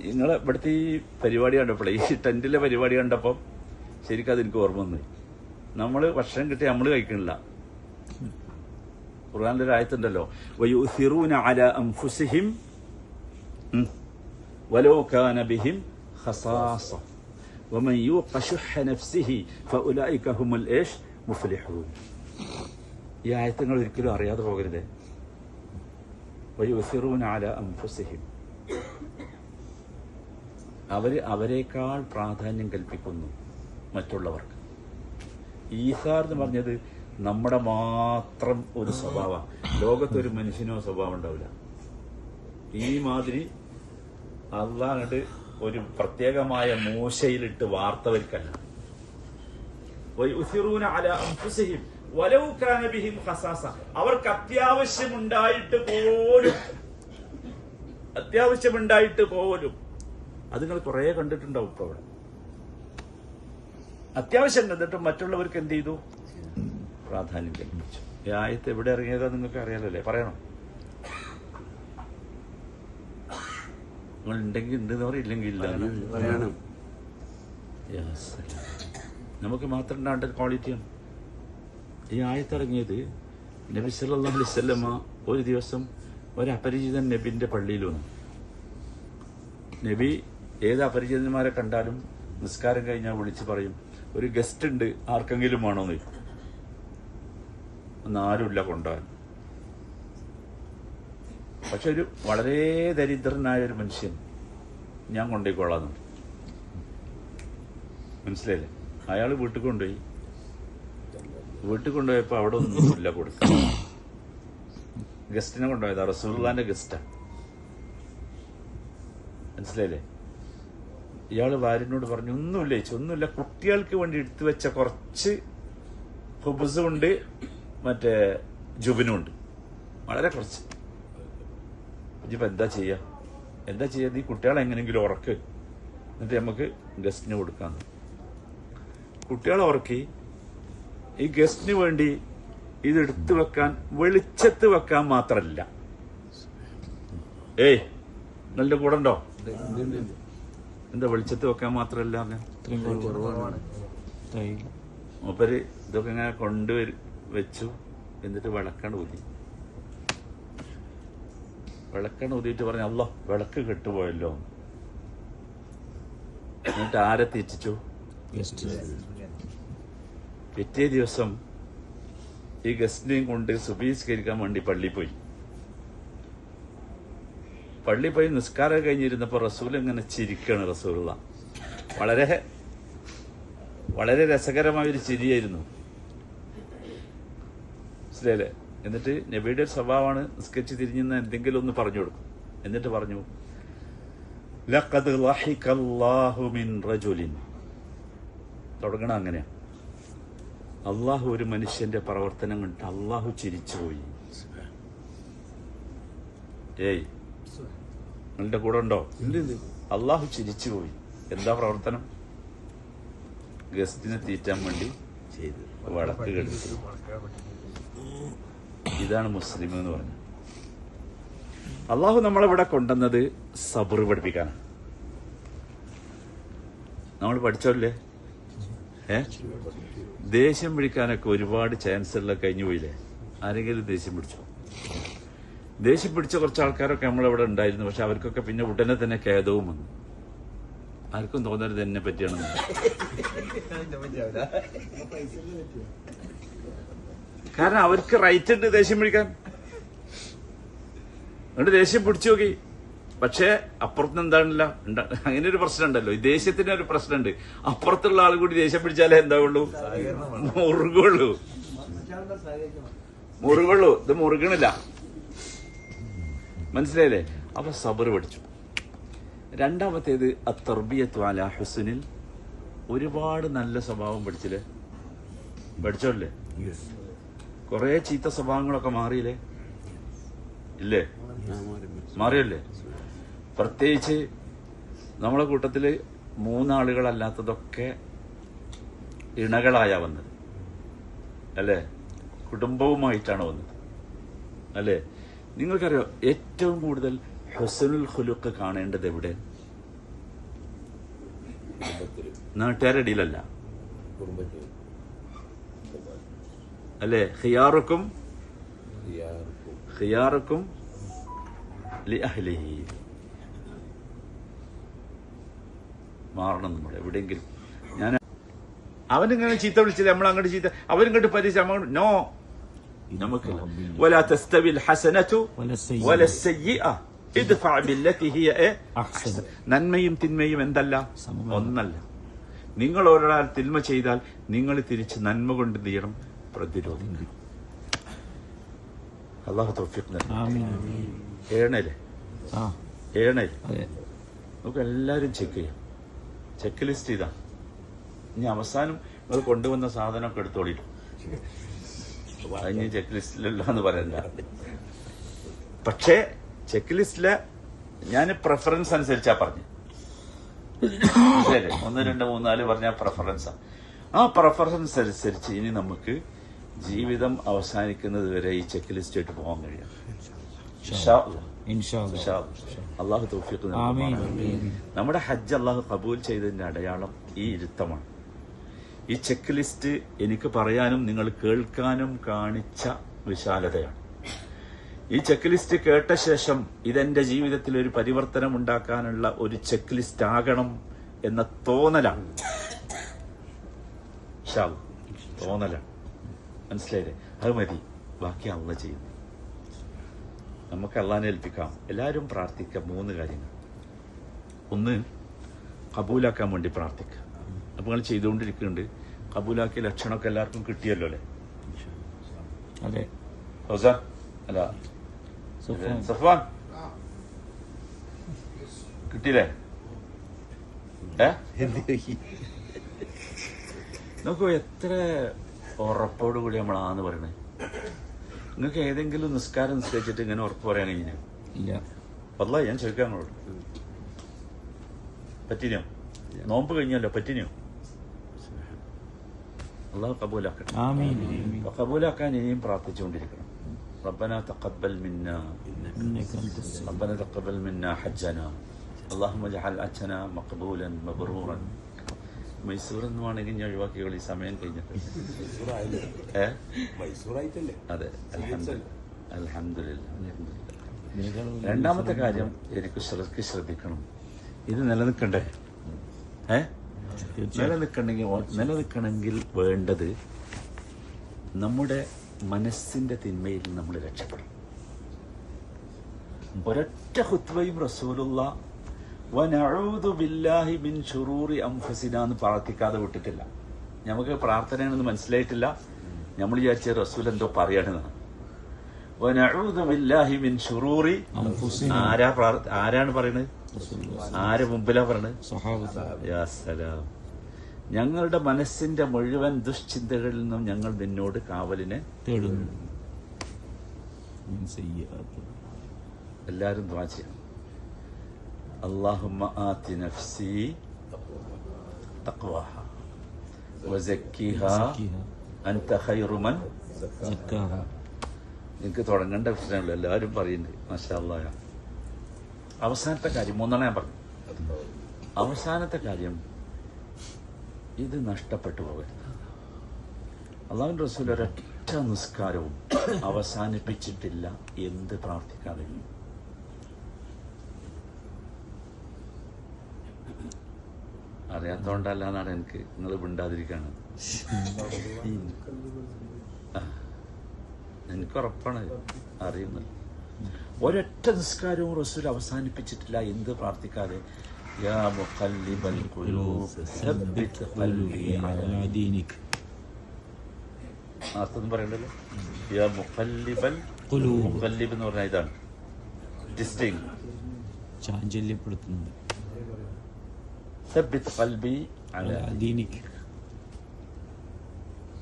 നിങ്ങളെ ഇവിടുത്തെ ഈ പരിപാടി കണ്ടപ്പോഴേ, ഈ ടെന്റിലെ പരിപാടി കണ്ടപ്പോൾ ശരിക്കും അതെനിക്ക് ഓർമ്മ വന്നു. നമ്മള് ഭക്ഷണം കിട്ടി നമ്മള് കഴിക്കണില്ല. ഖുർആനിലൊരു ആയത്തുണ്ടല്ലോ, വയുസിറൂന അലാ അൻഫുസിഹിം വലൗ കാന ബിഹിം ഖസാസ വമൻ യൂഖ ശുഹ നഫ്സിഹി ഫഉലൈക ഹുമുൽ മുഫ്ലിഹൂൻ. ഈ ആയത്തുകൾ ഒരിക്കലും അറിയാതെ പോകരുതേ. വയുസിറൂന അലാ അൻഫുസിഹിം, അവരെക്കാൾ പ്രാധാന്യം കൽപ്പിക്കുന്നു മറ്റുള്ളവർക്ക്. ഈസാർ എന്ന് പറഞ്ഞത് നമ്മുടെ മാത്രം ഒരു സ്വഭാവമാണ്. ലോകത്തൊരു മനുഷ്യനോ സ്വഭാവം ഉണ്ടാവില്ല ഈ മാതിരി. അള്ളാഹ് ഒരു പ്രത്യേകമായ മൂശയിലിട്ട് വാർത്തവർക്കല്ല. അവർക്ക് അത്യാവശ്യമുണ്ടായിട്ട് പോലും അത് നിങ്ങൾ കുറെ കണ്ടിട്ടുണ്ടാവും. ഇപ്പൊ അവിടെ അത്യാവശ്യം എന്നിട്ട് മറ്റുള്ളവർക്ക് എന്ത് ചെയ്തു? പ്രാധാന്യം കൽപ്പിച്ചു. ഈ ആയത്ത് എവിടെ ഇറങ്ങിയതാ നിങ്ങൾക്ക് അറിയാലല്ലേ? പറയണം. നിങ്ങൾ ഉണ്ടെങ്കിൽ ഉണ്ടെന്ന് പറയില്ലെങ്കിൽ ഇല്ല. നമുക്ക് മാത്രം ഉണ്ടാകേണ്ട ഒരു ക്വാളിറ്റിയാണ്. ഈ ആയത്തിറങ്ങിയത് നബി സല്ലല്ലാഹു അലൈഹി വസല്ലമ ഒരു ദിവസം ഒരു അപരിചിതൻ നബിന്റെ പള്ളിയിൽ വന്നു. നബി ഏത് അപരിചിതന്മാരെ കണ്ടാലും നിസ്കാരം കഴിഞ്ഞാൽ വിളിച്ച് പറയും, ഒരു ഗസ്റ്റ് ഉണ്ട്, ആർക്കെങ്കിലും വേണോന്ന് ചോദിക്കും. ഒന്നും ആരുമില്ല കൊണ്ടുപോകാൻ. പക്ഷെ ഒരു വളരെ ദരിദ്രനായ ഒരു മനുഷ്യൻ ഞാൻ കൊണ്ടുപോയിക്കൊള്ളാന്ന് മനസ്സിലായില്ലേ? അയാൾ വീട്ടിൽ കൊണ്ടുപോയി. വീട്ടിൽ കൊണ്ടുപോയപ്പോ അവിടെ ഒന്നുമില്ല കൊടുക്കാൻ. ഗസ്റ്റിനെ കൊണ്ടുപോയതാ, റസൂലുള്ളാന്റെ ഗസ്റ്റാ. മനസ്സിലായില്ലേ? ഇയാള് ഭാര്യനോട് പറഞ്ഞു, ഒന്നുമില്ല ചേച്ചി, ഒന്നുമില്ല, കുട്ടികൾക്ക് വേണ്ടി എടുത്തു വെച്ച കുറച്ച് ഹുബ്സും ഉണ്ട്, മറ്റേ ജുബിനും ഉണ്ട്, വളരെ കുറച്ച്. ഇപ്പൊ എന്താ ചെയ്യാ? നീ കുട്ടികളെ എങ്ങനെയെങ്കിലും ഉറക്ക്, എന്നിട്ട് നമുക്ക് ഗസ്റ്റിന് കൊടുക്കാന്ന്. കുട്ടികളെ ഉറക്കി. ഈ ഗസ്റ്റിന് വേണ്ടി ഇത് എടുത്തു വെക്കാൻ, വെളിച്ചത്ത് വെക്കാൻ മാത്രല്ല. ഏയ് നിങ്ങളുടെ കൂടെ ഉണ്ടോ? എന്താ വെളിച്ചത്ത് വെക്കാൻ മാത്രല്ല? മൂപ്പര് ഇതൊക്കെ ഇങ്ങനെ വെച്ചു. എന്നിട്ട് വിളക്കണ്ട് ഊതി. വിളക്കണ്ട് ഊതിയിട്ട് പറഞ്ഞു, അല്ലാ വിളക്ക് കെട്ടുപോയല്ലോ. എന്നിട്ട് ആരെ തെറ്റിച്ചു? പിറ്റേ ദിവസം ഈ ഗസ്റ്റിനെയും കൊണ്ട് സുബീസ്കരിക്കാൻ വേണ്ടി പള്ളിയിൽ പോയി. പള്ളിയിൽ പോയി നിസ്കാരം കഴിഞ്ഞിരുന്നപ്പോ റസൂൽ ഇങ്ങനെ ചിരിക്കാണ്. റസൂലുള്ള വളരെ വളരെ രസകരമായൊരു ചിരിയായിരുന്നു. മനസ്സിലായില്ലേ? എന്നിട്ട് നബിയുടെ ഒരു സ്വഭാവമാണ് നിസ്കരിച്ച് തിരിഞ്ഞെന്ന് എന്തെങ്കിലും ഒന്ന് പറഞ്ഞു കൊടുക്കും. എന്നിട്ട് പറഞ്ഞു, ലഖദ് ലഹിഖല്ലാഹു മിൻ റജുലിൻ. തുടങ്ങണം അങ്ങനെയാ. അള്ളാഹു ഒരു മനുഷ്യന്റെ പ്രവർത്തനം കണ്ടിട്ട് അള്ളാഹു ചിരിച്ചുപോയി. ഏയ് നിങ്ങളുടെ കൂടെ ഉണ്ടോ? അള്ളാഹു ചിരിച്ചുപോയി. എന്താ പ്രവർത്തനം? ഗസ്റ്റിനെ തീറ്റാൻ വേണ്ടി വിളക്ക് കെടുത്തു. ഇതാണ് മുസ്ലിം എന്ന് പറഞ്ഞത്. അള്ളാഹു നമ്മളിവിടെ കൊണ്ടുവന്നത് സബർ പഠിപ്പിക്കാനാണ്. നമ്മൾ പഠിച്ചോല്ലേ? ദേഷ്യം പിടിക്കാനൊക്കെ ഒരുപാട് ചാൻസ് ഉള്ള കഴിഞ്ഞു പോയില്ലേ? ആരെങ്കിലും ദേഷ്യം പിടിച്ചോ? ദേഷ്യം പിടിച്ച കുറച്ച് ആൾക്കാരൊക്കെ നമ്മളിവിടെ ഉണ്ടായിരുന്നു. പക്ഷെ അവർക്കൊക്കെ പിന്നെ ഉടനെ തന്നെ ഖേദവും വന്നു. ആർക്കും തോന്നരുത് എന്നെ പറ്റിയാണെന്ന്. കാരണം അവർക്ക് റൈറ്റ് ഉണ്ട് ദേഷ്യം പിടിക്കാൻ. അതുകൊണ്ട് ദേഷ്യം പിടിച്ചു നോക്കി. പക്ഷെ അപ്പുറത്തുനിന്ന് എന്താണില്ല, അങ്ങനെ ഒരു പ്രശ്നം ഉണ്ടല്ലോ. ഈ ദേഷ്യത്തിന് ഒരു പ്രശ്നമുണ്ട്. അപ്പുറത്തുള്ള ആൾ കൂടി ദേഷ്യം പിടിച്ചാലേ എന്താവുള്ളൂ? മുറുകുള്ളൂ. ഇത് മുറുകണില്ല. മനസ്സിലായില്ലേ? അപ്പൊ സബർ പഠിച്ചു. രണ്ടാമത്തേത് അത്തർബിയത്തു അലാ ഹുസ്നിൽ. ഒരുപാട് നല്ല സ്വഭാവം പഠിച്ചില്ലേ? പഠിച്ചോല്ലേ? കുറെ ചീത്ത സ്വഭാവങ്ങളൊക്കെ മാറിയില്ലേ? ഇല്ലേ? മാറിയല്ലേ? പ്രത്യേകിച്ച് നമ്മളെ കൂട്ടത്തില് 3 ആളുകളല്ലാത്തതൊക്കെ ഇണകളായ വന്നത് അല്ലേ? കുടുംബവുമായിട്ടാണ് വന്നത് അല്ലേ? നിങ്ങൾക്കറിയോ ഏറ്റവും കൂടുതൽ ഹുസ്നുൽ ഖുലുഖ് കാണേണ്ടത് എവിടെ? നാട്ടുകാരടിയിലല്ല അല്ലേ? ഖിയാറുക്കും ലി അഹ്ലിഹി. മാറണം നമ്മൾ എവിടെയെങ്കിലും. ഞാൻ അവനിങ്ങനെ ചീത്ത വിളിച്ചില്ല, നമ്മൾ അങ്ങോട്ട് ചീത്ത, അവരിങ്ങോട്ട് പരിചയം. നോ, നമുക്കില്ല. വലാ തസ്തവിൽ ഹസനതു വലസ്സയ്യിഅ ഇദ്ഫഅ ബില്ലതി ഹിയ അഹ്സൻ. നന്മയും തിന്മയും എന്തല്ല? ഒന്നല്ല. നിങ്ങൾ ഒരാൾ തിന്മ ചെയ്താൽ നിങ്ങൾ തിരിച്ച് നന്മ കൊണ്ട് ചെയ്യണം, പ്രതിരോധിക്കണം. അല്ലാഹു തൗഫീഖ് നൽകട്ടെ. ഏണല്ലേ? നമുക്ക് എല്ലാവരും ചെക്ക് ചെയ്യാം. ചെക്ക് ലിസ്റ്റ് ഇതാ. ഇനി അവസാനം നിങ്ങൾ കൊണ്ടുവന്ന സാധനമൊക്കെ എടുത്തോളി. അതിന് ചെക്ക് ലിസ്റ്റിലല്ല എന്ന് പറയണ്ട. പക്ഷേ ചെക്ക് ലിസ്റ്റില് ഞാൻ പ്രിഫറൻസ് അനുസരിച്ചാ പറഞ്ഞു. 1, 2, 3, 4 പറഞ്ഞ പ്രിഫറൻസാ. ആ പ്രിഫറൻസ് അനുസരിച്ച് ഇനി നമുക്ക് ജീവിതം അവസാനിക്കുന്നത് വരെ ഈ ചെക്ക് ലിസ്റ്റ് ആയിട്ട് പോകാൻ കഴിയാം. അള്ളാഹു തൗഫീഖ് നൽകുമാറാകട്ടെ. നമ്മുടെ ഹജ്ജ് അള്ളാഹു കബൂൽ ചെയ്തതിന്റെ അടയാളം ഈ ഇരുത്തമാണ്. ഈ ചെക്ക് ലിസ്റ്റ് എനിക്ക് പറയാനും നിങ്ങൾ കേൾക്കാനും കാണിച്ച വിശാലതയാണ്. ഈ ചെക്ക് ലിസ്റ്റ് കേട്ട ശേഷം ഇതെന്റെ ജീവിതത്തിൽ ഒരു പരിവർത്തനം ഉണ്ടാക്കാനുള്ള ഒരു ചെക്ക് ലിസ്റ്റ് ആകണം എന്ന തോന്നലാണ്. തോന്നലാണ്, മനസ്സിലായില്ലേ? അത് മതി, ബാക്കി അള്ളാഹ് ചെയ്യുന്നു. നമുക്ക് അള്ളാഹിനെ ഏൽപ്പിക്കാം. എല്ലാവരും പ്രാർത്ഥിക്കാം 3 കാര്യങ്ങൾ. ഒന്ന്, കബൂലാക്കാൻ വേണ്ടി പ്രാർത്ഥിക്കുക. അപ്പൊ നിങ്ങൾ ചെയ്തുകൊണ്ടിരിക്കുന്നുണ്ട്. കബൂലാക്കിയ ലക്ഷണമൊക്കെ എല്ലാവർക്കും കിട്ടിയല്ലോ അല്ലേ? അതെ. അല്ല സഫ്വാൻ കിട്ടിയില്ലേ? നോക്കൂ എത്ര ഉറപ്പോടുകൂടി നമ്മളാന്ന് പറയണേ. നിങ്ങൾക്ക് ഏതെങ്കിലും നിസ്കാരം നിസ്കരിച്ചിട്ട് ഇങ്ങനെ ഉറപ്പ് പറയാൻ കഴിഞ്ഞാൽ ഇല്ല. അല്ല, ഞാൻ ചോദിക്കാം നിങ്ങളോട്, പറ്റിനോ? നോമ്പ് കഴിഞ്ഞല്ലോ, പറ്റിനോ? അള്ളാഹു കബൂലാക്കട്ടെ. കബൂലാക്കാൻ ഇനിയും പ്രാർത്ഥിച്ചുകൊണ്ടിരിക്കണം. ربنا تقبل منا ربنا تقبل منا حجنا اللهم اجعل حجنا مقبولا مبرورا. മൈസൂർ എന്ന് വേണമെങ്കിൽ ഞാൻ ഒഴിവാക്കിയോളി, സമയം കഴിഞ്ഞിട്ട്. അതെ, അൽഹംദുലില്ലാഹ്. രണ്ടാമത്തെ കാര്യം എനിക്ക് ശ്രദ്ധിക്കണം, ഇത് നിലനിൽക്കണ്ടേ? നിലനിൽക്കണമെങ്കിൽ വേണ്ടത് നമ്മുടെ മനസ്സിന്റെ തിന്മയിൽ നമ്മൾ രക്ഷപ്പെടണം. ഒരൊറ്റ ഖുത്ബയും റസൂലുള്ളാഹി വനഊദു ബില്ലാഹി മിൻ ശുറൂറി അൻഫുസിനാ എന്ന് പ്രാർത്ഥിക്കാതെ വിട്ടിട്ടില്ല. നമുക്ക് പ്രാർത്ഥനയാണെന്ന് മനസ്സിലായിട്ടില്ല. നമ്മൾ വിചാരിച്ച റസൂൽ എന്തോ പറയണെന്നാണ്. വനഊദു ബില്ലാഹി മിൻ ശുറൂറി അൻഫുസിനാ. ആരാണ് പറയുന്നത്? ആരെ മുമ്പിലാ പറയുന്നത്? യാ സലാം. ഞങ്ങളുടെ മനസ്സിന്റെ മുഴുവൻ ദുശ്ചിന്തകളിൽ നിന്നും ഞങ്ങൾ നിന്നോട് കാവലിനെ തേടുന്നു. എല്ലാവരും ദുആ ചെയ്യണം. اللهم آت نفسي تقواها وزكيها أنت خير من زكاها. എനിക്ക് തുടങ്ങേണ്ട പ്രശ്നമുള്ളൂ, എല്ലാവരും പറയുന്നുണ്ട്. മാഷാ അല്ലാഹ്. അവസാനത്തെ കാര്യം 3 ഞാൻ പറഞ്ഞു. അവസാനത്തെ കാര്യം, ഇത് നഷ്ടപ്പെട്ടു പോകരുത്. അല്ലാഹുവിന്റെ റസൂൽ ഒരൊറ്റ നിസ്കാരവും അവസാനിപ്പിച്ചിട്ടില്ല എന്ത് പ്രാർത്ഥിക്കാതെ. അറിയാത്തോണ്ടല്ലാന്നാണ് എനിക്ക്, നിങ്ങൾ മിണ്ടാതിരിക്കാണ്. എനിക്ക് ഉറപ്പാണ്, അറിയുന്നില്ല. ഒരൊറ്റ നിസ്കാരവും റസൂൽ അവസാനിപ്പിച്ചിട്ടില്ല എന്ത് പ്രാർത്ഥിക്കാതെ. യാ മുഖല്ലിബൽ ഖുലൂബ് സബ്ബിത് ഖൽബി അലാ ദീനിക്. അർത്ഥം പറയണ്ടല്ലോ. യാ മുഖല്ലിബൽ ഖുലൂബ്. മുഖല്ലിബ് എന്ന് പറഞ്ഞാൽ ഇതാണ് ഡിസ്റ്റിങ്, ചാഞ്ചല്യപ്പെടുത്തുന്നത്. ثبت قلبي على دينك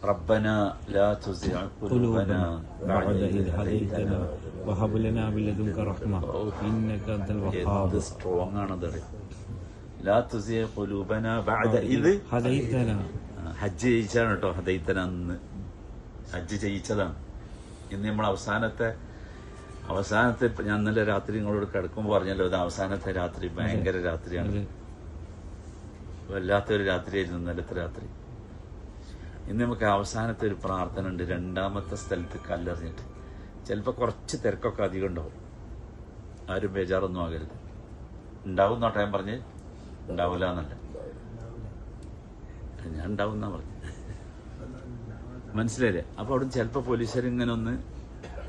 ربنا لا تزغ قلوبنا بعد إذ هديتنا وهب لنا من لدنك رحمة إنك أنت الوهاب. സ്ട്രോങ് ആണത്. لا تزغ قلوبنا بعد إذ هديتنا. ഹജ്ജ് ചെയ്യിച്ചാണ് കേട്ടോ ഹദൈത്തന. അന്ന് ഹജ്ജ് ചെയ്യിച്ചതാണ്. ഇന്ന് നമ്മൾ അവസാനത്തെ ഞാൻ ഇന്നലെ രാത്രി നിങ്ങളോട് കിടക്കുമ്പോൾ പറഞ്ഞല്ലോ, ഇത് അവസാനത്തെ രാത്രി ഭയങ്കര രാത്രിയാണ്. വല്ലാത്തൊരു രാത്രിയായിരുന്നു ഇന്നലത്തെ രാത്രി. ഇന്ന് നമുക്ക് അവസാനത്തെ ഒരു പ്രാർത്ഥന ഉണ്ട്. 2ാമത്തെ സ്ഥലത്ത് കല്ലെറിഞ്ഞിട്ട് ചിലപ്പോൾ കുറച്ച് തിരക്കൊക്കെ അധികം ഉണ്ടാവും. ആരും ബേജാറൊന്നും ആകരുത്. ഉണ്ടാവും നോട്ടെ ഞാൻ പറഞ്ഞ്, ഉണ്ടാവില്ല എന്നല്ല, ഞാൻ ഉണ്ടാവും എന്നാ പറഞ്ഞു. മനസ്സിലായില്ലേ? അപ്പോൾ അവിടെ ചിലപ്പോൾ പോലീസുകാർ ഇങ്ങനെ ഒന്ന്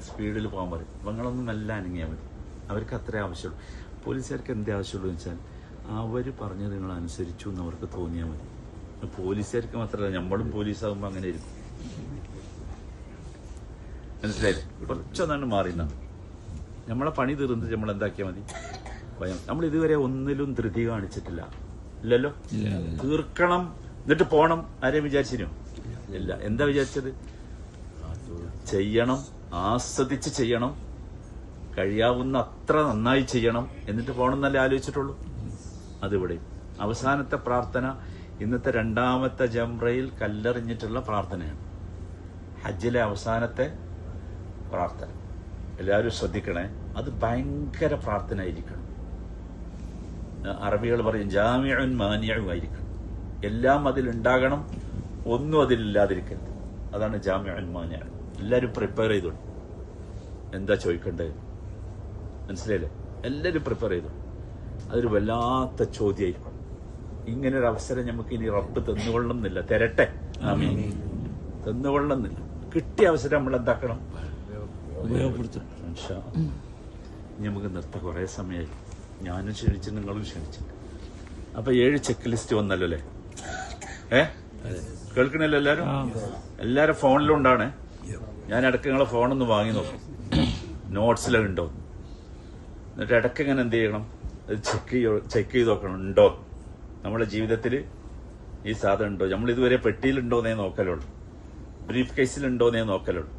സ്പീഡിൽ പോകാൻ പറയും. അപ്പോൾ നിങ്ങളൊന്നും മെല്ലെ അനങ്ങിയാൽ മതി. അവർക്ക് അത്രേ ആവശ്യമുള്ളൂ. പോലീസുകാർക്ക് എന്തേ ആവശ്യമുള്ളൂ എന്ന് വെച്ചാൽ അവർ പറഞ്ഞത് നിങ്ങൾ അനുസരിച്ചു എന്ന് അവർക്ക് തോന്നിയാൽ മതി. പോലീസുകാർക്ക് മാത്രമല്ല, നമ്മളും പോലീസാകുമ്പോൾ അങ്ങനെ ഇരിക്കും. മനസ്സിലായില്ലേ? കുറച്ചൊന്നാണ് മാറിയെന്നാണ്. നമ്മളെ പണി തീർന്നിട്ട് നമ്മൾ എന്താക്കിയാൽ മതി. നമ്മൾ ഇതുവരെ ഒന്നിലും ധൃതി കാണിച്ചിട്ടില്ല. ഇല്ലല്ലോ? തീർക്കണം എന്നിട്ട് പോണം. ആരെയും വിചാരിച്ചിരുന്നു? ഇല്ല. എന്താ വിചാരിച്ചത്? ചെയ്യണം, ആസ്വദിച്ച് ചെയ്യണം, കഴിയാവുന്ന അത്ര നന്നായി ചെയ്യണം, എന്നിട്ട് പോകണം എന്നല്ലേ ആലോചിച്ചിട്ടുള്ളൂ. അതിവിടെ അവസാനത്തെ പ്രാർത്ഥന ഇന്നത്തെ രണ്ടാമത്തെ ജംറയിൽ കല്ലെറിഞ്ഞിട്ടുള്ള പ്രാർത്ഥനയാണ്. ഹജ്ജിലെ അവസാനത്തെ പ്രാർത്ഥന. എല്ലാവരും ശ്രദ്ധിക്കണേ, അത് ഭയങ്കര പ്രാർത്ഥന ആയിരിക്കണം. അറബികൾ പറയും ജാമിഉൻ മാനിഉ ആയിരിക്കണം. എല്ലാം അതിലുണ്ടാകണം, ഒന്നും അതിലില്ലാതിരിക്കരുത്. അതാണ് ജാമിഉൻ മാനിഉ. എല്ലാവരും പ്രിപ്പയർ ചെയ്തോളൂ. എന്താ ചോദിക്കേണ്ടത് മനസ്സിലായില്ലേ? എല്ലാവരും പ്രിപ്പയർ ചെയ്തോളൂ. അതൊരു വല്ലാത്ത ചോദ്യമായിരിക്കും. ഇങ്ങനൊരു അവസരം നമുക്ക് ഇനി റബ്ബ് തന്നുകൊള്ളുന്നില്ല, തരട്ടെ, ആമീൻ. തന്നുകൊള്ളുന്നില്ല. കിട്ടിയ അവസരം നമ്മൾ എന്താക്കണം? ഉപയോഗപ്പെടുത്തും. ഇൻഷാ അല്ലാഹ്. ഇനി നമുക്ക് നിർത്താം, കുറേ സമയമായി. ഞാനും ക്ഷണിച്ചു, നിങ്ങളും ക്ഷണിച്ചു. അപ്പൊ 7 ചെക്ക് ലിസ്റ്റ് വന്നല്ലോ അല്ലേ? കേൾക്കണല്ലോ എല്ലാരും? എല്ലാരും ഫോണിലുണ്ടാണ്. ഞാൻ ഇടയ്ക്ക് നിങ്ങളെ ഫോണൊന്ന് വാങ്ങി നോക്കും, നോട്ട്സിലുണ്ടോ. എന്നിട്ട് ഇടയ്ക്ക് ഇങ്ങനെ എന്ത് ചെയ്യണം, അത് ചെക്ക് ചെയ്ത് നോക്കണം, ഉണ്ടോ നമ്മുടെ ജീവിതത്തിൽ ഈ സാധനം ഉണ്ടോ. നമ്മൾ ഇതുവരെ പെട്ടിയിലുണ്ടോന്നേ നോക്കലുള്ളൂ, ബ്രീഫ് കേസിലുണ്ടോന്നേ നോക്കലുള്ളൂ.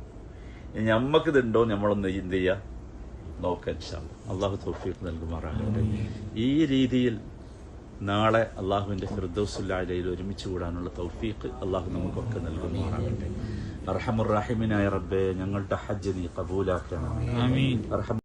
ഞമ്മക്കിതുണ്ടോ നമ്മളൊന്ന് എന്ത് ചെയ്യുക, നോക്കാൻ. അള്ളാഹു തൗഫീഖ് നൽകുമാറാകട്ടെ. ഈ രീതിയിൽ നാളെ അള്ളാഹുവിന്റെ ഫിർദൗസുൽ അലയിൽ ഒരുമിച്ച് കൂടാനുള്ള തൗഫീഖ് അള്ളാഹു നമുക്കൊക്കെ നൽകുമാറാകട്ടെ. അർഹമുർ റഹീമിനായ റബ്ബേ, ഞങ്ങളുടെ ഹജ്ജ് നീ കബൂലാക്കണം.